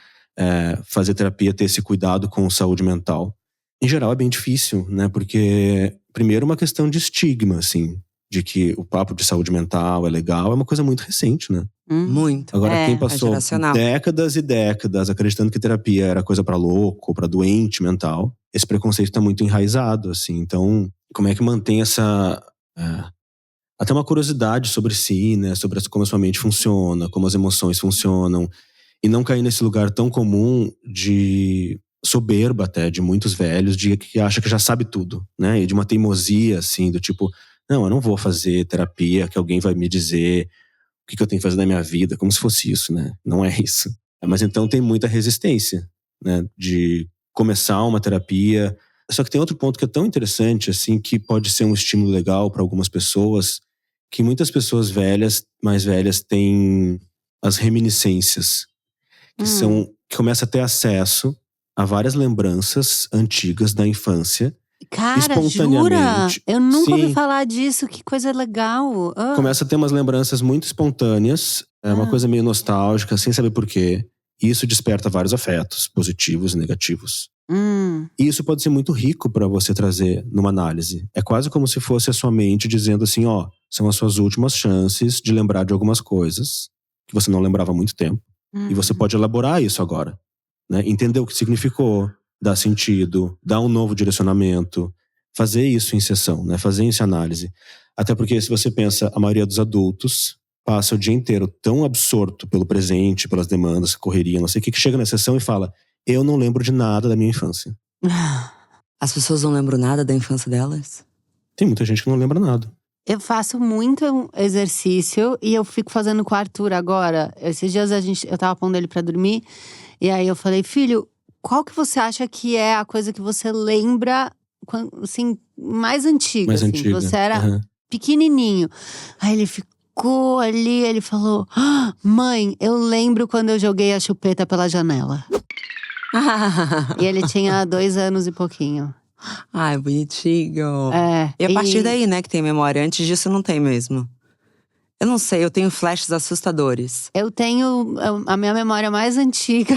fazer terapia, ter esse cuidado com saúde mental? Em geral, é bem difícil, né? Porque, primeiro, uma questão de estigma, assim, de que o papo de saúde mental é legal, é uma coisa muito recente, né? Muito. Agora, quem passou geracional. décadas e décadas acreditando que terapia era coisa pra louco, pra doente mental, esse preconceito tá muito enraizado, assim. Então, como é que mantém essa… até uma curiosidade sobre si, né? Sobre como a sua mente funciona, como as emoções funcionam. E não cair nesse lugar tão comum de soberba até, de muitos velhos, de que acha que já sabe tudo, né? E de uma teimosia, assim, do tipo… Não, eu não vou fazer terapia, que alguém vai me dizer o que eu tenho que fazer na minha vida, como se fosse isso, né? Não é isso. Mas então tem muita resistência, né? De começar uma terapia. Só que tem outro ponto que é tão interessante, assim, que pode ser um estímulo legal para algumas pessoas, que muitas pessoas mais velhas, têm as reminiscências, que começa a ter acesso a várias lembranças antigas da infância. Cara, jura? Eu nunca ouvi falar disso, que coisa legal. Começa a ter umas lembranças muito espontâneas, é uma coisa meio nostálgica, sem saber por quê. E isso desperta vários afetos, positivos e negativos. E isso pode ser muito rico para você trazer numa análise. É quase como se fosse a sua mente dizendo assim, são as suas últimas chances de lembrar de algumas coisas que você não lembrava há muito tempo. E você pode elaborar isso agora, né? Entender o que significou, dar sentido, dar um novo direcionamento, fazer isso em sessão, né? Fazer isso em análise. Até porque, se você pensa, a maioria dos adultos passa o dia inteiro tão absorto pelo presente, pelas demandas, correria, não sei o que chega na sessão e fala, eu não lembro de nada da minha infância. As pessoas não lembram nada da infância delas? Tem muita gente que não lembra nada. Eu faço muito exercício e eu fico fazendo com o Arthur agora. Esses dias eu tava pondo ele pra dormir, e aí eu falei, filho, qual que você acha que é a coisa que você lembra, assim, mais antiga? Mais assim, antiga. Você era pequenininho. Aí ele ficou ali, ele falou, mãe, eu lembro quando eu joguei a chupeta pela janela. E ele tinha 2 anos e pouquinho. Ai, bonitinho. E a partir daí, né, que tem memória. Antes disso, não tem mesmo. Eu não sei, eu tenho flashes assustadores. Eu tenho a minha memória mais antiga.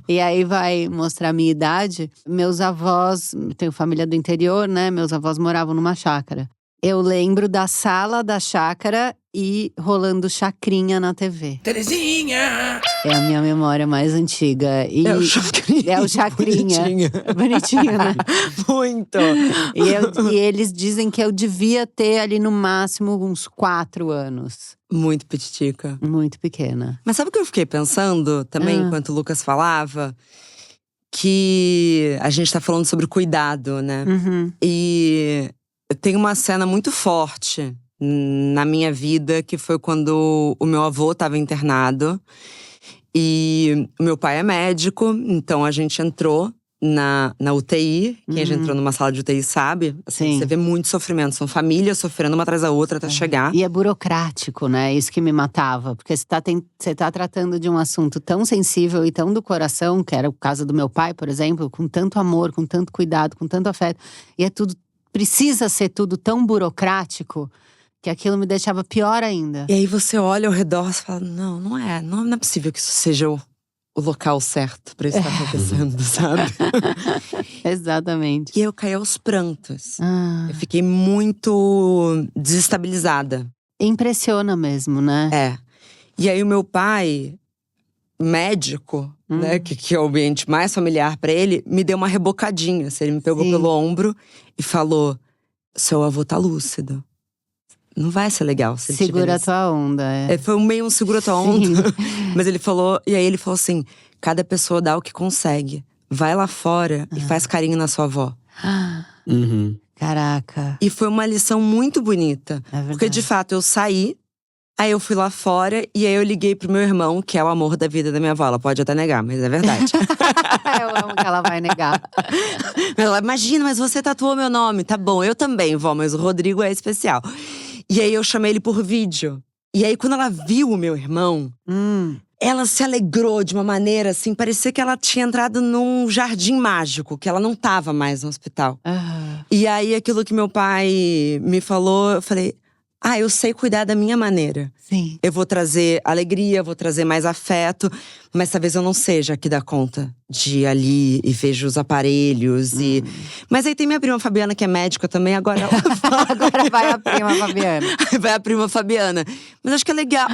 E aí vai mostrar a minha idade. Meus avós, tenho família do interior, né? Meus avós moravam numa chácara. Eu lembro da sala da chácara e rolando chacrinha na TV. Terezinha! É a minha memória mais antiga. É o chacrinha. É o chacrinha. Bonitinho, né? Muito! E eles dizem que eu devia ter ali no máximo uns 4 anos. Muito petitica. Muito pequena. Mas sabe o que eu fiquei pensando também, enquanto o Lucas falava? Que a gente tá falando sobre cuidado, né? E tem uma cena muito forte na minha vida, que foi quando o meu avô estava internado. E o meu pai é médico, então a gente entrou na UTI. Quem já entrou numa sala de UTI sabe. Assim, você vê muito sofrimento, são famílias sofrendo uma atrás da outra até chegar. E é burocrático, né? Isso que me matava. Porque você tá tratando de um assunto tão sensível e tão do coração, que era o caso do meu pai, por exemplo, com tanto amor, com tanto cuidado, com tanto afeto. E precisa ser tudo tão burocrático, que aquilo me deixava pior ainda. E aí você olha ao redor e fala, não é possível que isso seja o local certo pra isso estar acontecendo, sabe? Exatamente. E aí eu caí aos prantos. Eu fiquei muito desestabilizada. Impressiona mesmo, né? E aí o meu pai, médico, né, que é o ambiente mais familiar pra ele, me deu uma rebocadinha. Assim, ele me pegou pelo ombro e falou, seu avô tá lúcido. não vai ser legal se ele Segura a tiver tua onda. Foi meio um segura a tua onda. Mas ele falou, e aí ele falou assim: cada pessoa dá o que consegue. Vai lá fora e faz carinho na sua avó. Uhum. Caraca. E foi uma lição muito bonita. É verdade. Porque de fato eu saí, aí eu fui lá fora e aí eu liguei pro meu irmão, que é o amor da vida da minha avó. Ela pode até negar, mas é verdade. Eu amo que ela vai negar. Ela, imagina, mas você tatuou meu nome. Tá bom, eu também, vó, mas o Rodrigo é especial. E aí eu chamei ele por vídeo. E aí quando ela viu o meu irmão, ela se alegrou de uma maneira assim, parecia que ela tinha entrado num jardim mágico, que ela não tava mais no hospital. E aí aquilo que meu pai me falou, eu falei: eu sei cuidar da minha maneira. Sim. Eu vou trazer alegria, vou trazer mais afeto. Mas talvez eu não seja a que dá conta de ir ali e vejo os aparelhos. Mas aí tem minha prima Fabiana, que é médica também, agora ela Agora vai a prima Fabiana. vai a prima Fabiana. Mas acho que é legal,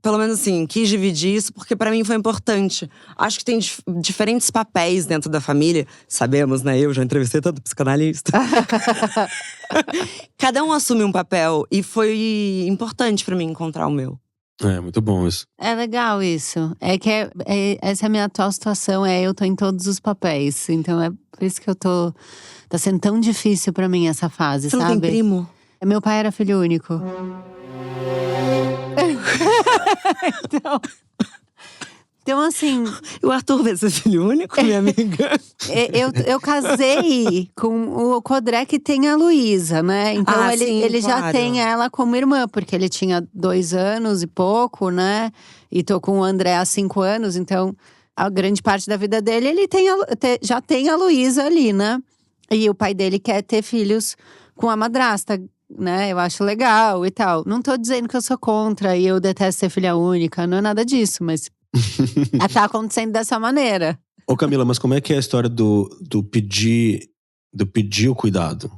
pelo menos assim, quis dividir isso porque pra mim foi importante. Acho que tem diferentes papéis dentro da família. Sabemos, né? Eu já entrevistei tanto psicanalista. Cada um assume um papel e foi importante pra mim encontrar o meu. É, muito bom isso. É legal isso. É que essa é a minha atual situação, eu tô em todos os papéis. Então é por isso que eu tô… Tá sendo tão difícil pra mim essa fase, Você sabe? não tem primo? Meu pai era filho único. Então assim… O Arthur vai ser filho único, minha amiga? Eu casei com o Codré, que tem a Luísa, né? Então ele já claro. tem ela como irmã, porque ele tinha 2 anos e pouco, né? E tô com o André há 5 anos, então a grande parte da vida dele, ele já tem a Luísa ali, né? E o pai dele quer ter filhos com a madrasta, né? Eu acho legal e tal. Não tô dizendo que eu sou contra e eu detesto ser filha única, não é nada disso, mas tá acontecendo dessa maneira. Ô Camila, mas como é que é a história do pedir o cuidado?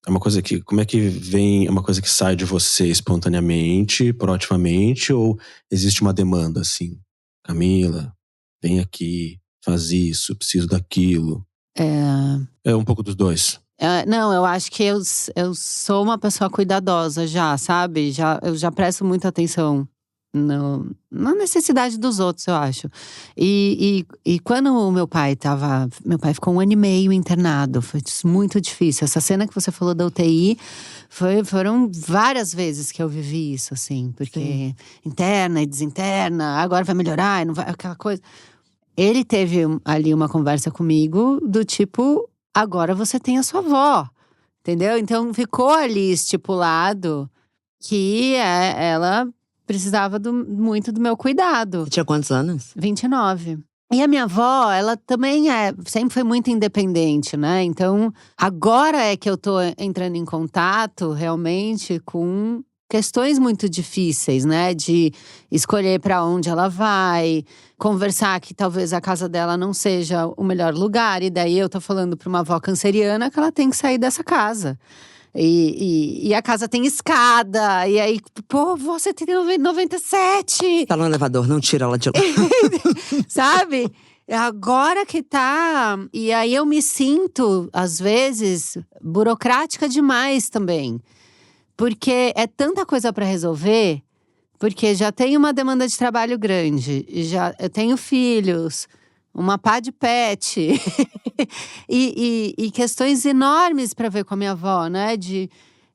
É uma coisa que, como é que vem, é uma coisa que sai de você espontaneamente, proativamente, ou existe uma demanda assim? Camila, vem aqui, faz isso, preciso daquilo. É um pouco dos dois. Não, eu acho que eu sou uma pessoa cuidadosa já, sabe? Eu já presto muita atenção na necessidade dos outros, eu acho. E quando o meu pai ficou 1 ano e meio internado, foi muito difícil. Essa cena que você falou da UTI, foram várias vezes que eu vivi isso, assim. Porque interna e desinterna, agora vai melhorar, e não vai, aquela coisa. Ele teve ali uma conversa comigo do tipo… Agora você tem a sua avó, entendeu? Então ficou ali estipulado que ela precisava muito do meu cuidado. Você tinha quantos anos? 29. E a minha avó, ela também sempre foi muito independente, né? Então, agora é que eu tô entrando em contato realmente com questões muito difíceis, né? De escolher para onde ela vai, conversar que talvez a casa dela não seja o melhor lugar. E daí eu tô falando para uma avó canceriana que ela tem que sair dessa casa. E a casa tem escada, e aí, pô, você tem 97. Tá no elevador, não tira ela de lá. Sabe? Agora que tá… E aí eu me sinto, às vezes, burocrática demais também. Porque é tanta coisa para resolver, porque já tenho uma demanda de trabalho grande, eu tenho filhos, uma pá de pet e questões enormes para ver com a minha avó, né?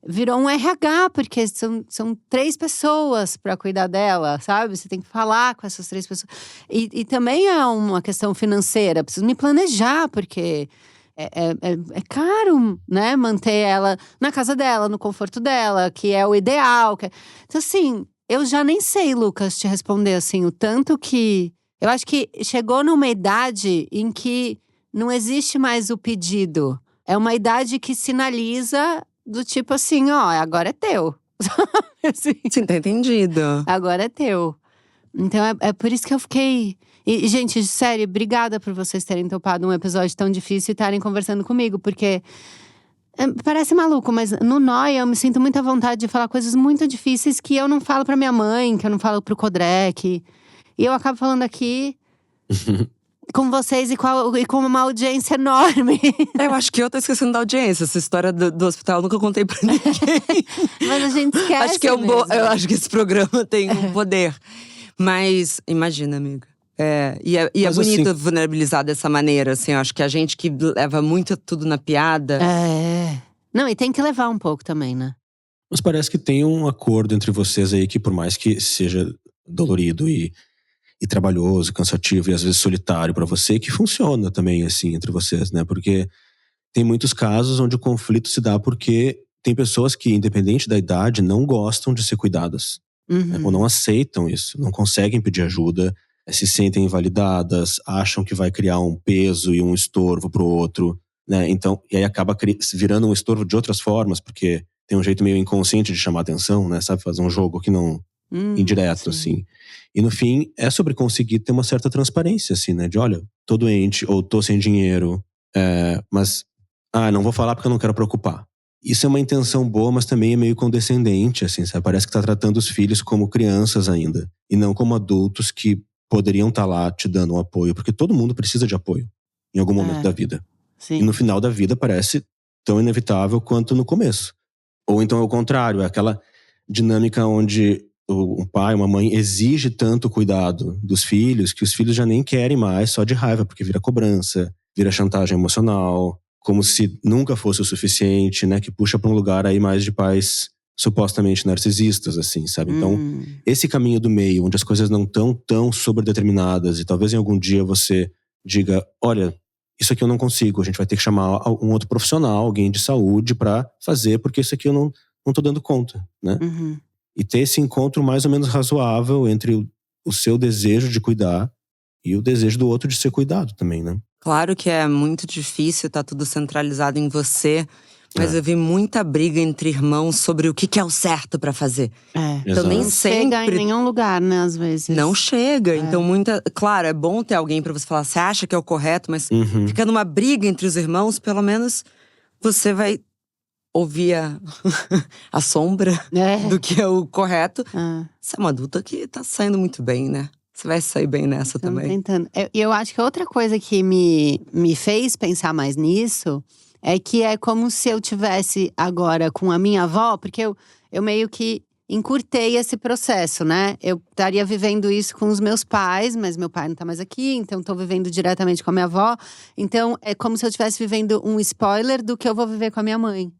Virou um RH, porque são 3 pessoas para cuidar dela, sabe? Você tem que falar com essas 3 pessoas. E também é uma questão financeira, preciso me planejar, porque… É caro, né? Manter ela na casa dela, no conforto dela, que é o ideal. Então, assim, eu já nem sei, Lucas, te responder assim, o tanto que… Eu acho que chegou numa idade em que não existe mais o pedido. É uma idade que sinaliza do tipo assim, ó, agora é teu. Assim, Sim, tá entendido. agora é teu. Então, é por isso que eu fiquei… E, gente, sério, obrigada por vocês terem topado um episódio tão difícil e estarem conversando comigo, porque… Parece maluco, mas no Noia eu me sinto muita vontade de falar coisas muito difíceis que eu não falo pra minha mãe, que eu não falo pro Codré, e eu acabo falando aqui… com vocês e com uma audiência enorme. Eu acho que eu tô esquecendo da audiência. Essa história do hospital eu nunca contei pra ninguém. Mas a gente esquece Acho que é eu acho que esse programa tem um poder. Mas, imagina, amiga. E é bonito assim, vulnerabilizar dessa maneira, assim. Eu acho que a gente que leva muito tudo na piada… Não, e tem que levar um pouco também, né? Mas parece que tem um acordo entre vocês aí que, por mais que seja dolorido e trabalhoso, cansativo e às vezes solitário pra você, que funciona também, assim, entre vocês, né? Porque tem muitos casos onde o conflito se dá porque tem pessoas que, independente da idade, não gostam de ser cuidadas. Né? Ou não aceitam isso, não conseguem pedir ajuda, se sentem invalidadas, acham que vai criar um peso e um estorvo pro outro, né? Então, e aí acaba virando um estorvo de outras formas, porque tem um jeito meio inconsciente de chamar atenção, né? Sabe, fazer um jogo que não… indireto, sim. assim. E no fim, é sobre conseguir ter uma certa transparência, assim, né? De olha, tô doente, ou tô sem dinheiro, mas… não vou falar porque eu não quero preocupar. Isso é uma intenção boa, mas também é meio condescendente, assim, sabe? Parece que tá tratando os filhos como crianças ainda. E não como adultos que poderiam estar lá te dando um apoio. Porque todo mundo precisa de apoio, em algum momento da vida. Sim. E no final da vida parece tão inevitável quanto no começo. Ou então é o contrário, é aquela dinâmica onde um pai, uma mãe exige tanto cuidado dos filhos que os filhos já nem querem mais, só de raiva, porque vira cobrança, vira chantagem emocional, como se nunca fosse o suficiente, né? Que puxa para um lugar aí mais de pais supostamente narcisistas, assim, sabe? Então, esse caminho do meio, onde as coisas não estão tão sobredeterminadas e talvez em algum dia você diga, olha, isso aqui eu não consigo, a gente vai ter que chamar um outro profissional, alguém de saúde para fazer, porque isso aqui eu não tô dando conta, né? E ter esse encontro mais ou menos razoável entre o seu desejo de cuidar e o desejo do outro de ser cuidado também, né? Claro que é muito difícil, tá tudo centralizado em você. Mas eu vi muita briga entre irmãos sobre o que é o certo pra fazer. Então nem sempre… Não chega em nenhum lugar, né, às vezes. Não chega, então claro, é bom ter alguém pra você falar, você acha que é o correto, mas fica numa briga entre os irmãos, pelo menos você vai ouvir a sombra do que é o correto. Você é uma adulta que tá saindo muito bem, né? Você vai sair bem nessa também. Tentando. Eu acho que outra coisa que me fez pensar mais nisso é que é como se eu tivesse agora com a minha avó, porque eu meio que encurtei esse processo, né? Eu estaria vivendo isso com os meus pais, mas meu pai não tá mais aqui, então tô vivendo diretamente com a minha avó. Então é como se eu estivesse vivendo um spoiler do que eu vou viver com a minha mãe.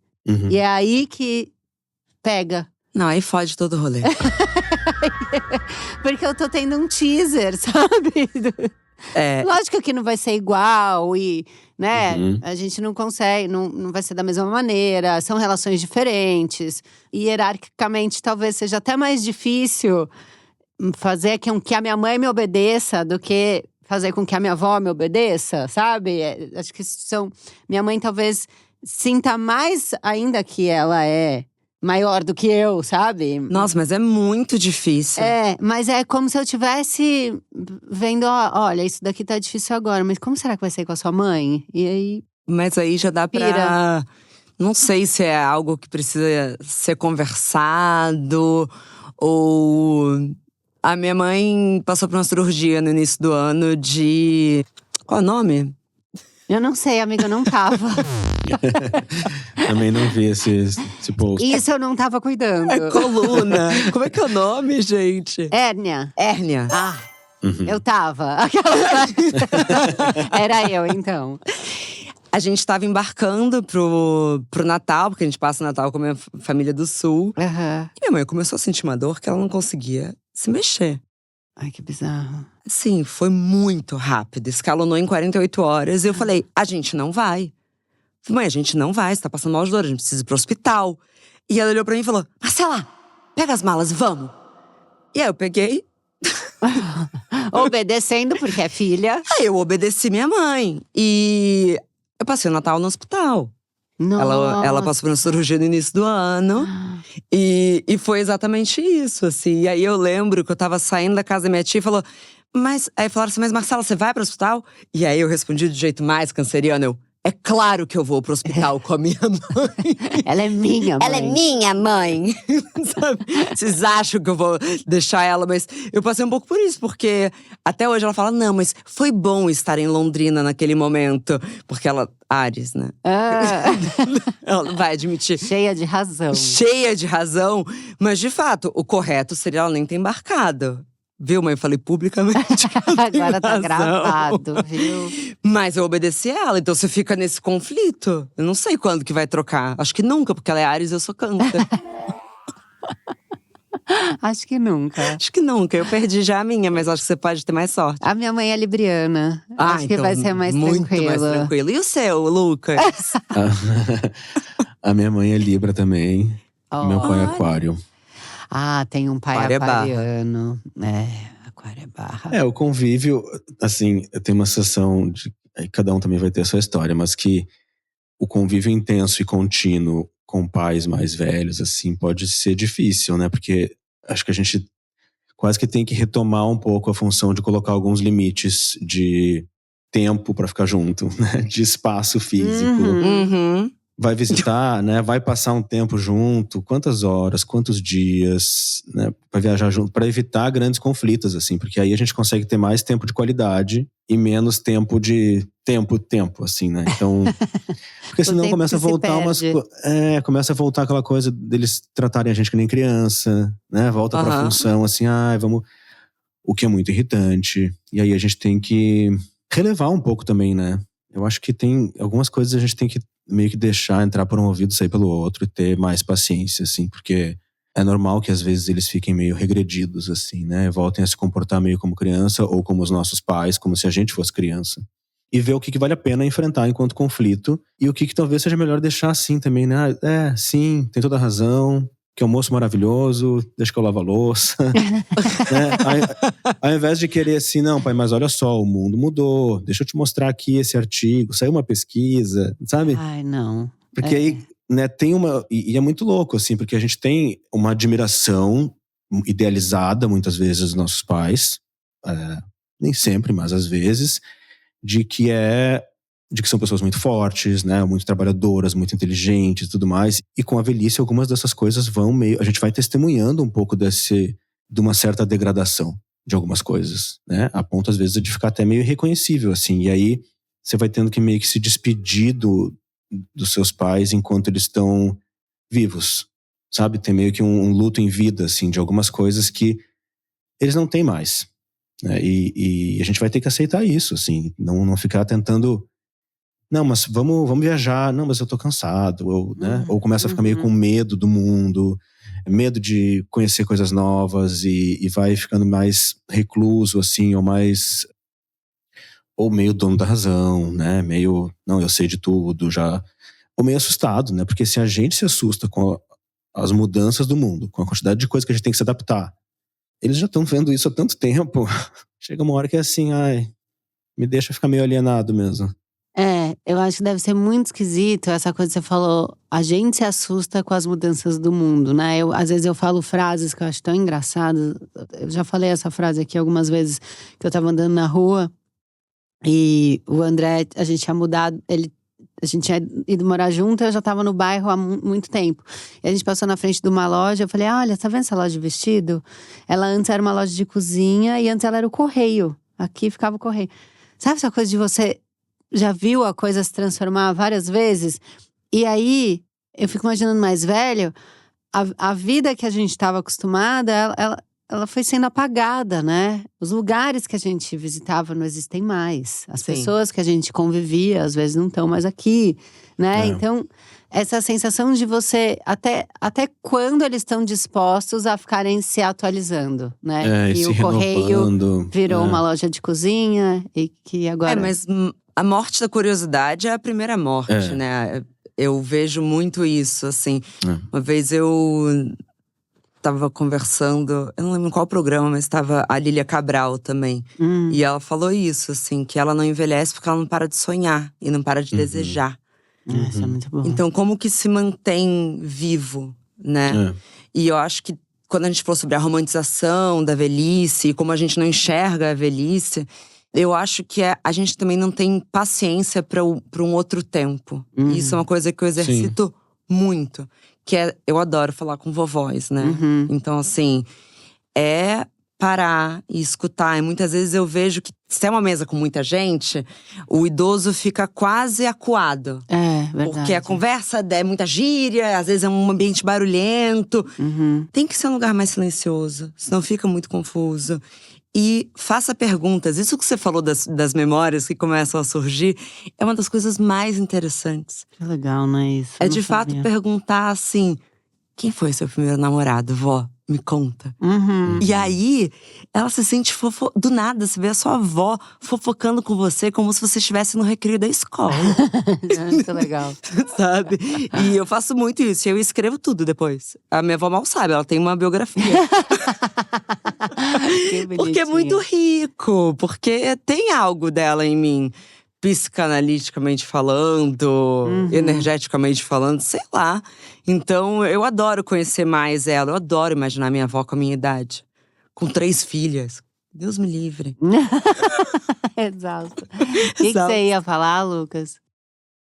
E é aí que pega. Não, aí fode todo o rolê. Porque eu tô tendo um teaser, sabe? Lógico que não vai ser igual e, né, a gente não consegue, não vai ser da mesma maneira, são relações diferentes. E hierarquicamente talvez seja até mais difícil fazer com que a minha mãe me obedeça do que fazer com que a minha avó me obedeça, sabe? Acho que minha mãe talvez sinta mais ainda que ela é maior do que eu, sabe? Nossa, mas é muito difícil. Mas é como se eu tivesse vendo, olha, isso daqui tá difícil agora, mas como será que vai ser com a sua mãe? E aí… Mas aí já dá pra… Não sei se é algo que precisa ser conversado, ou… A minha mãe passou por uma cirurgia no início do ano de… Qual é o nome? Eu não sei, amiga, eu não tava. Também não vi esse post. Isso eu não tava cuidando. É coluna. Como é que é o nome, gente? Hérnia. Eu tava. Era eu, então. A gente tava embarcando pro Natal, porque a gente passa o Natal com a minha família do Sul. E minha mãe começou a sentir uma dor que ela não conseguia se mexer. Ai, que bizarro. Sim, foi muito rápido. Escalonou em 48 horas. E eu falei, a gente não vai. Falei, mãe, a gente não vai, você tá passando mal de dor, a gente precisa ir pro hospital. E ela olhou pra mim e falou, Marcela, pega as malas, vamos. E aí eu peguei. Obedecendo, porque é filha. Aí eu obedeci minha mãe. E eu passei o Natal no hospital. Ela passou por uma cirurgia no início do ano. E foi exatamente isso, assim. E aí eu lembro que eu tava saindo da casa da minha tia e falou… Aí falaram assim, mas Marcela, você vai pro hospital? E aí eu respondi do jeito mais canceriano, É claro que eu vou pro hospital com a minha mãe. Ela é minha mãe. Ela é minha mãe. Sabe? Vocês acham que eu vou deixar ela, mas eu passei um pouco por isso, porque até hoje ela fala: não, mas foi bom estar em Londrina naquele momento. Porque ela, Áries, né? Ela não vai admitir. Cheia de razão. Cheia de razão. Mas de fato, o correto seria ela nem ter embarcado. Viu, mãe? Eu falei publicamente. Agora tá gravado, viu? Mas eu obedeci ela, então você fica nesse conflito. Eu não sei quando que vai trocar. Acho que nunca, porque ela é Áries e eu sou Câncer. Acho que nunca. Acho que nunca. Eu perdi já a minha, mas acho que você pode ter mais sorte. A minha mãe é libriana. Acho que então, vai ser mais muito tranquilo. mais tranquilo. E o seu, Lucas? A minha mãe é Libra também. Meu pai é Aquário. Ah, tem um pai Aquário é barra. aquariano. Aquário é barra. O convívio, assim, tem uma sensação de… Cada um também vai ter a sua história, mas que o convívio intenso e contínuo com pais mais velhos, assim, pode ser difícil, né? Porque acho que a gente quase que tem que retomar um pouco a função de colocar alguns limites de tempo para ficar junto, né? De espaço físico. Uhum. Vai visitar, né? Vai passar um tempo junto, quantas horas, quantos dias, né? Vai viajar junto, para evitar grandes conflitos, assim, porque aí a gente consegue ter mais tempo de qualidade e menos tempo de tempo, assim, né? Então, porque senão começa a voltar começa a voltar aquela coisa deles tratarem a gente que nem criança, né? Volta pra função, assim, vamos… O que é muito irritante. E aí a gente tem que relevar um pouco também, né? Eu acho que tem algumas coisas a gente tem que meio que deixar entrar por um ouvido e sair pelo outro e ter mais paciência, assim, porque é normal que às vezes eles fiquem meio regredidos, assim, né? Voltem a se comportar meio como criança ou como os nossos pais, como se a gente fosse criança. E ver o que vale a pena enfrentar enquanto conflito e o que talvez seja melhor deixar assim também, né? Sim, tem toda a razão, que almoço maravilhoso, deixa que eu lavo a louça. Né? Ao invés de querer assim, não, pai, mas olha só, o mundo mudou, deixa eu te mostrar aqui esse artigo, saiu uma pesquisa, sabe? Ai, não. Porque aí, né, tem uma… E é muito louco, assim, porque a gente tem uma admiração idealizada, muitas vezes, dos nossos pais, nem sempre, mas às vezes, de que são pessoas muito fortes, né, muito trabalhadoras, muito inteligentes e tudo mais. E com a velhice, algumas dessas coisas a gente vai testemunhando um pouco de uma certa degradação de algumas coisas, né, a ponto às vezes de ficar até meio irreconhecível, assim. E aí você vai tendo que meio que se despedir dos seus pais enquanto eles estão vivos, sabe? Tem meio que um luto em vida, assim, de algumas coisas que eles não têm mais, né? E a gente vai ter que aceitar isso, assim, não ficar tentando… Não, mas vamos viajar. Não, mas eu tô cansado. Né? Ou começa a ficar meio com medo do mundo, medo de conhecer coisas novas e vai ficando mais recluso, assim, ou meio dono da razão, né? Meio, não, eu sei de tudo já. Ou meio assustado, né? Porque se a gente se assusta com as mudanças do mundo, com a quantidade de coisas que a gente tem que se adaptar, eles já estão vendo isso há tanto tempo. Chega uma hora que é assim, me deixa ficar meio alienado mesmo. Eu acho que deve ser muito esquisito essa coisa que você falou. A gente se assusta com as mudanças do mundo, né? Às vezes eu falo frases que eu acho tão engraçadas. Eu já falei essa frase aqui algumas vezes, que eu tava andando na rua e o André, a gente tinha mudado, a gente tinha ido morar junto, eu já tava no bairro há muito tempo. E a gente passou na frente de uma loja, eu falei, olha, tá vendo essa loja de vestido? Ela antes era uma loja de cozinha e antes ela era o correio. Aqui ficava o correio. Sabe essa coisa de você… Já viu a coisa se transformar várias vezes? E aí, eu fico imaginando mais velho, a vida que a gente estava acostumada, ela foi sendo apagada, né? Os lugares que a gente visitava não existem mais. As pessoas que a gente convivia, às vezes não estão mais aqui, né? Então, essa sensação de você… Até quando eles estão dispostos a ficarem se atualizando, né? E o correio virou uma loja de cozinha e que agora… mas… A morte da curiosidade é a primeira morte, né? Eu vejo muito isso, assim. Uma vez eu tava conversando, eu não lembro qual programa, mas tava a Lília Cabral também. E ela falou isso, assim, que ela não envelhece porque ela não para de sonhar e não para de desejar. Isso é muito bom. Então, como que se mantém vivo, né? E eu acho que quando a gente falou sobre a romantização da velhice, e como a gente não enxerga a velhice… Eu acho que a gente também não tem paciência para um outro tempo. Isso é uma coisa que eu exercito muito. Eu adoro falar com vovós, né? Então, assim, é parar e escutar. E muitas vezes eu vejo que, se é uma mesa com muita gente, o idoso fica quase acuado. É, verdade. Porque a conversa é muita gíria, às vezes é um ambiente barulhento. Tem que ser um lugar mais silencioso, senão fica muito confuso. E faça perguntas. Isso que você falou das memórias que começam a surgir é uma das coisas mais interessantes. Que legal, não é isso? É de fato perguntar assim: quem foi seu primeiro namorado, vó? Me conta. E aí, ela se sente do nada, você vê a sua avó fofocando com você como se você estivesse no recreio da escola. Muito legal. Sabe? E eu faço muito isso, eu escrevo tudo depois. A minha avó mal sabe, ela tem uma biografia. Porque é muito rico, porque tem algo dela em mim. Psicanaliticamente falando, energeticamente falando, sei lá. Então, eu adoro conhecer mais ela. Eu adoro imaginar minha avó com a minha idade. Com 3 filhas. Deus me livre. Exausto. O que você ia falar, Lucas?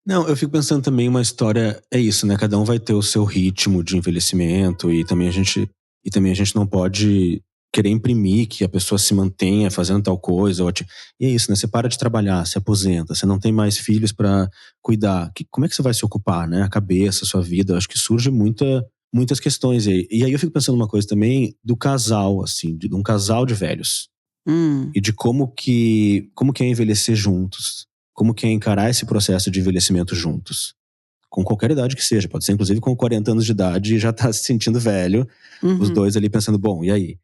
Não, eu fico pensando também uma história… É isso, né? Cada um vai ter o seu ritmo de envelhecimento. E também a gente não pode… querer imprimir que a pessoa se mantenha fazendo tal coisa. E é isso, né? Você para de trabalhar, se aposenta, você não tem mais filhos pra cuidar. Como é que você vai se ocupar, né? A cabeça, a sua vida. Eu acho que surge muitas questões aí. E aí eu fico pensando uma coisa também do casal, assim, de um casal de velhos. E de como que é envelhecer juntos. Como que é encarar esse processo de envelhecimento juntos. Com qualquer idade que seja. Pode ser, inclusive, com 40 anos de idade e já tá se sentindo velho. Os dois ali pensando, bom, e aí?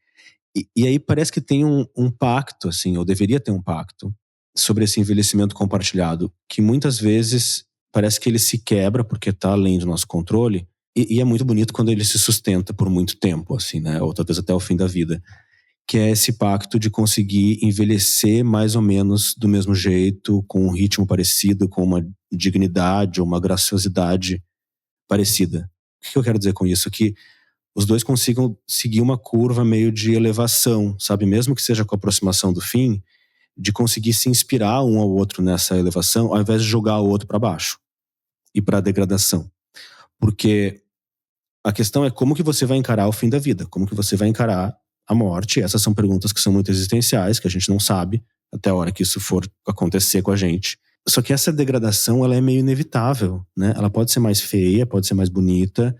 E aí parece que tem um pacto, assim, ou deveria ter um pacto, sobre esse envelhecimento compartilhado, que muitas vezes parece que ele se quebra porque tá além do nosso controle, e é muito bonito quando ele se sustenta por muito tempo, assim, né, ou talvez até o fim da vida, que é esse pacto de conseguir envelhecer mais ou menos do mesmo jeito, com um ritmo parecido, com uma dignidade ou uma graciosidade parecida. O que eu quero dizer com isso? Que os dois consigam seguir uma curva meio de elevação, sabe? Mesmo que seja com a aproximação do fim, de conseguir se inspirar um ao outro nessa elevação, ao invés de jogar o outro para baixo e para a degradação. Porque a questão é como que você vai encarar o fim da vida, como que você vai encarar a morte. Essas são perguntas que são muito existenciais, que a gente não sabe até a hora que isso for acontecer com a gente. Só que essa degradação, ela é meio inevitável, né? Ela pode ser mais feia, pode ser mais bonita,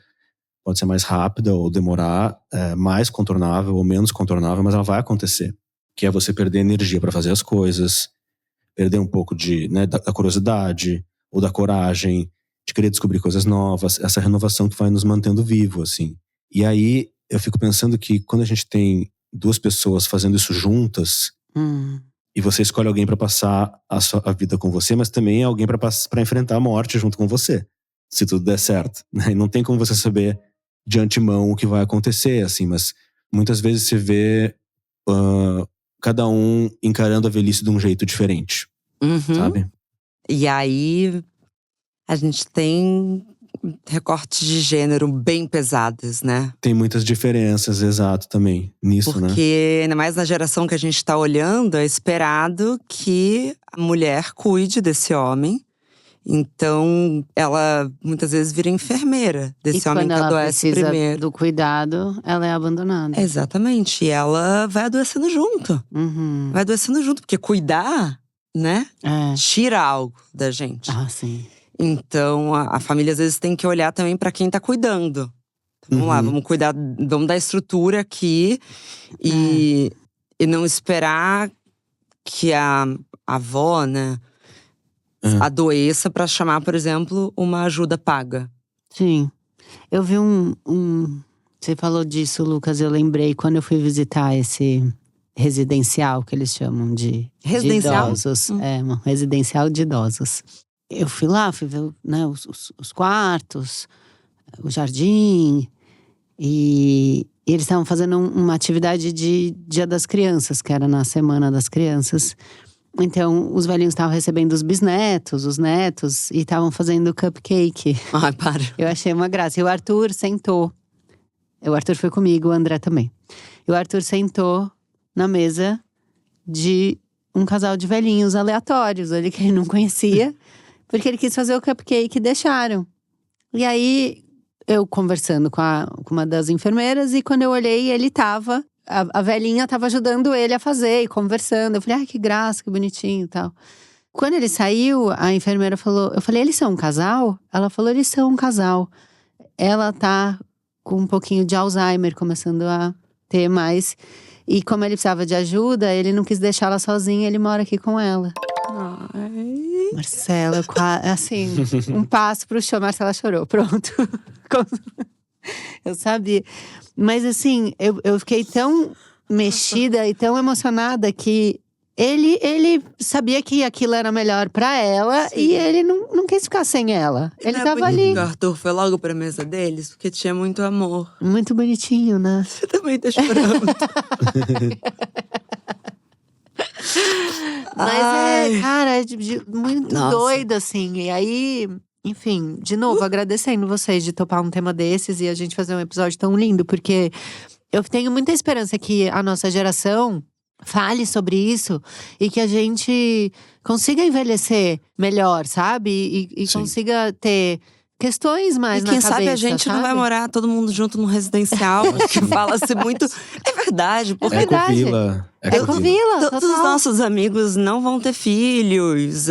pode ser mais rápida ou demorar, mais contornável ou menos contornável, mas ela vai acontecer. Que é você perder energia para fazer as coisas, perder um pouco da curiosidade ou da coragem, de querer descobrir coisas novas, essa renovação que vai nos mantendo vivo, assim. E aí eu fico pensando que quando a gente tem 2 pessoas fazendo isso juntas, e você escolhe alguém para passar a vida com você, mas também é alguém para enfrentar a morte junto com você, se tudo der certo, né? E não tem como você saber de antemão o que vai acontecer, assim, mas muitas vezes você vê cada um encarando a velhice de um jeito diferente, sabe? E aí a gente tem recortes de gênero bem pesados, né? Tem muitas diferenças, exato, também, nisso, né? Porque, ainda mais na geração que a gente tá olhando, é esperado que a mulher cuide desse homem. Então, ela muitas vezes vira enfermeira desse homem que adoece primeiro. E quando ela precisa do cuidado, ela é abandonada. Exatamente, e ela vai adoecendo junto. Vai adoecendo junto, porque cuidar, né? Tira algo da gente. Ah, sim. Então, a família às vezes tem que olhar também para quem tá cuidando. Então, vamos lá, vamos cuidar, vamos dar estrutura aqui. E não esperar que a avó, né, adoeça para chamar, por exemplo, uma ajuda paga. Sim. Eu vi você falou disso, Lucas, eu lembrei quando eu fui visitar esse residencial que eles chamam de idosos. Um residencial de idosos. Eu fui lá, fui ver, né, os quartos, o jardim. E eles estavam fazendo uma atividade de Dia das Crianças, que era na Semana das Crianças. Então, os velhinhos estavam recebendo os bisnetos, os netos, e estavam fazendo cupcake. Ai, para. Eu achei uma graça. E o Arthur sentou. O Arthur foi comigo, o André também. E o Arthur sentou na mesa de um casal de velhinhos aleatórios ali que ele não conhecia, porque ele quis fazer o cupcake e deixaram. E aí, eu conversando com uma das enfermeiras, e quando eu olhei, ele tava… A velhinha tava ajudando ele a fazer e conversando. Eu falei, ai, que graça, que bonitinho e tal. Quando ele saiu, a enfermeira falou… Eu falei, eles são um casal? Ela falou, eles são um casal. Ela tá com um pouquinho de Alzheimer, começando a ter mais… E como ele precisava de ajuda, ele não quis deixar ela sozinha, ele mora aqui com ela. Ai. Marcela, assim, um passo pro chão, Marcela chorou, pronto. Eu sabia. Mas assim, eu fiquei tão mexida e tão emocionada que ele sabia que aquilo era melhor pra ela. Sim. E ele não quis ficar sem ela. Ele tava ali. O Arthur foi logo pra mesa deles, porque tinha muito amor. Muito bonitinho, né? Você também tá chorando. Mas cara, muito doido, assim. E aí, enfim, de novo, agradecendo vocês de topar um tema desses e a gente fazer um episódio tão lindo, porque eu tenho muita esperança que a nossa geração fale sobre isso e que a gente consiga envelhecer melhor, sabe? E consiga ter questões mais na cabeça, quem sabe a gente não vai morar todo mundo junto num residencial, que fala-se muito… É verdade, porque… Ecovila, todos os nossos amigos não vão ter filhos,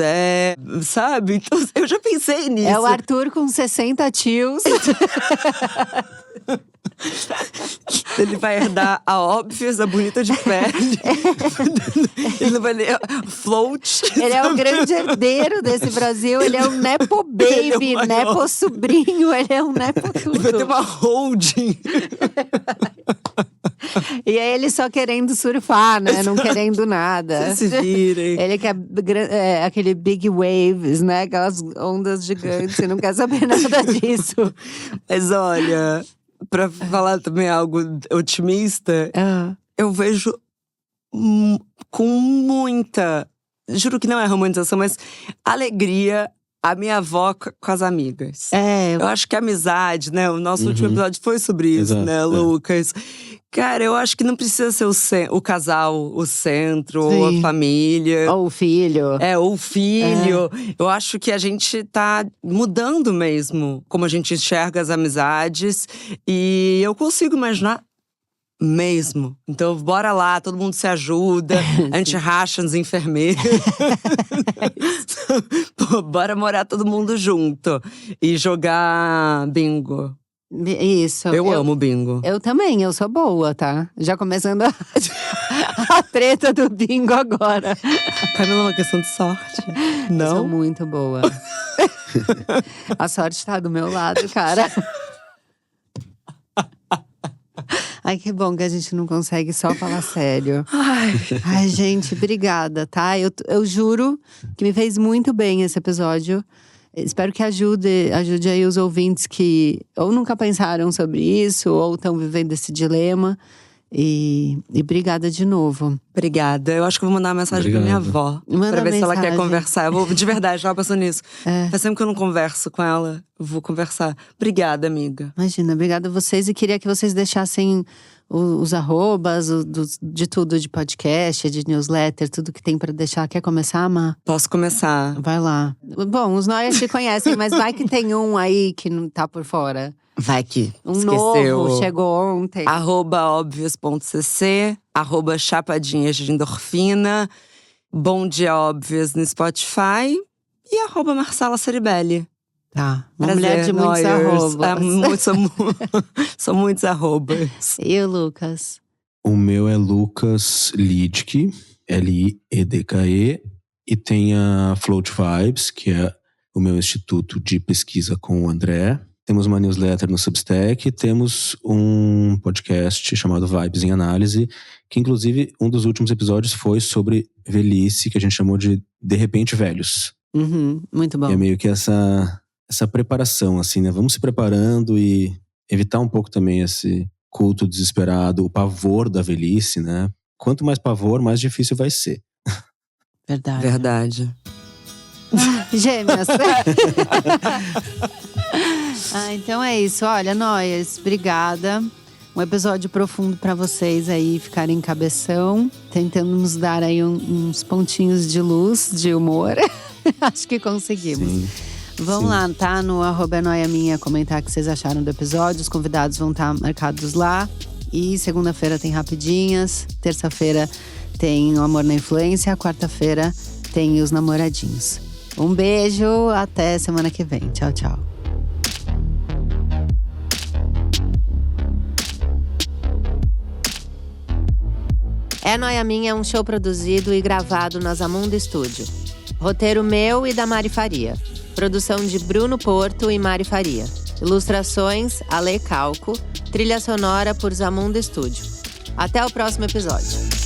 sabe? Então, eu já pensei nisso. É o Arthur com 60 tios. Ele vai herdar a Óbvias, a Bonita de Pele. Ele não vai ler Float. Ele é o grande herdeiro desse Brasil. Ele é um nepo baby, nepo sobrinho. Ele é um nepo tudo. Ele vai ter uma holding. E aí ele só querendo surfar, né? Não querendo nada. Vocês se virem. Ele quer aquele big waves, né? Aquelas ondas gigantes. Você não quer saber nada disso. Mas olha… Pra falar também algo otimista, eu vejo com muita… Juro que não é romantização, mas alegria a minha avó com as amigas. Eu acho que a amizade, né? O nosso último episódio foi sobre isso, né, Lucas? Cara, eu acho que não precisa ser o casal, o centro, ou a família. Ou o filho. Ou o filho. Eu acho que a gente tá mudando mesmo como a gente enxerga as amizades. E eu consigo imaginar mesmo. Então, bora lá, todo mundo se ajuda. A gente racha nos enfermeiros. Pô, bora morar todo mundo junto. E jogar bingo. Isso. Eu amo bingo. Eu também, eu sou boa, tá? Já começando a treta do bingo agora. Camila, é uma questão de sorte. Não? Eu sou muito boa. A sorte tá do meu lado, cara. Ai, que bom que a gente não consegue só falar sério. Ai, gente, obrigada, tá? Eu juro que me fez muito bem esse episódio. Espero que ajude aí os ouvintes que ou nunca pensaram sobre isso, ou estão vivendo esse dilema. E obrigada de novo. Obrigada. Eu acho que eu vou mandar uma mensagem pra minha avó. Pra ver se ela quer conversar. Eu vou, de verdade, já passando nisso. Faz tempo que eu não converso com ela. Eu vou conversar. Obrigada, amiga. Imagina, obrigada a vocês. E queria que vocês deixassem os arrobas, de tudo, de podcast, de newsletter, tudo que tem pra deixar. Quer começar, Má? Posso começar. Vai lá. Bom, os noias te conhecem, mas vai que tem um aí que não tá por fora. Vai que esqueceu. Novo, chegou ontem. @óbvias.cc, @chapadinhas de endorfina, Bom Dia Óbvias no Spotify e @Marcela Ceribelli. Tá, uma mulher de muitos arrobas. São muitos arrobas. E o Lucas? O meu é Lucas Lidke, Lidke, e tem a Float Vibes, que é o meu instituto de pesquisa com o André. Temos uma newsletter no Substack, temos um podcast chamado Vibes em Análise, que inclusive um dos últimos episódios foi sobre velhice, que a gente chamou de repente velhos. Muito bom. E é meio que essa preparação, assim, né? Vamos se preparando e evitar um pouco também esse culto desesperado, o pavor da velhice, né? Quanto mais pavor, mais difícil vai ser. Verdade. Gêmeas. Então é isso. Olha, noias, obrigada. Um episódio profundo para vocês aí ficarem em cabeção. Tentamos dar aí uns pontinhos de luz, de humor. Acho que conseguimos. Sim. Vão lá, tá? No @noiaminha comentar o que vocês acharam do episódio. Os convidados vão estar marcados lá. E segunda-feira tem Rapidinhas. Terça-feira tem o Amor na Influência. Quarta-feira tem os namoradinhos. Um beijo, até semana que vem. Tchau, tchau. É Noia Minha é um show produzido e gravado na Zamundo Studio. Roteiro meu e da Mari Faria. Produção de Bruno Porto e Mari Faria. Ilustrações, Ale Calco. Trilha sonora por Zamundo Studio. Até o próximo episódio.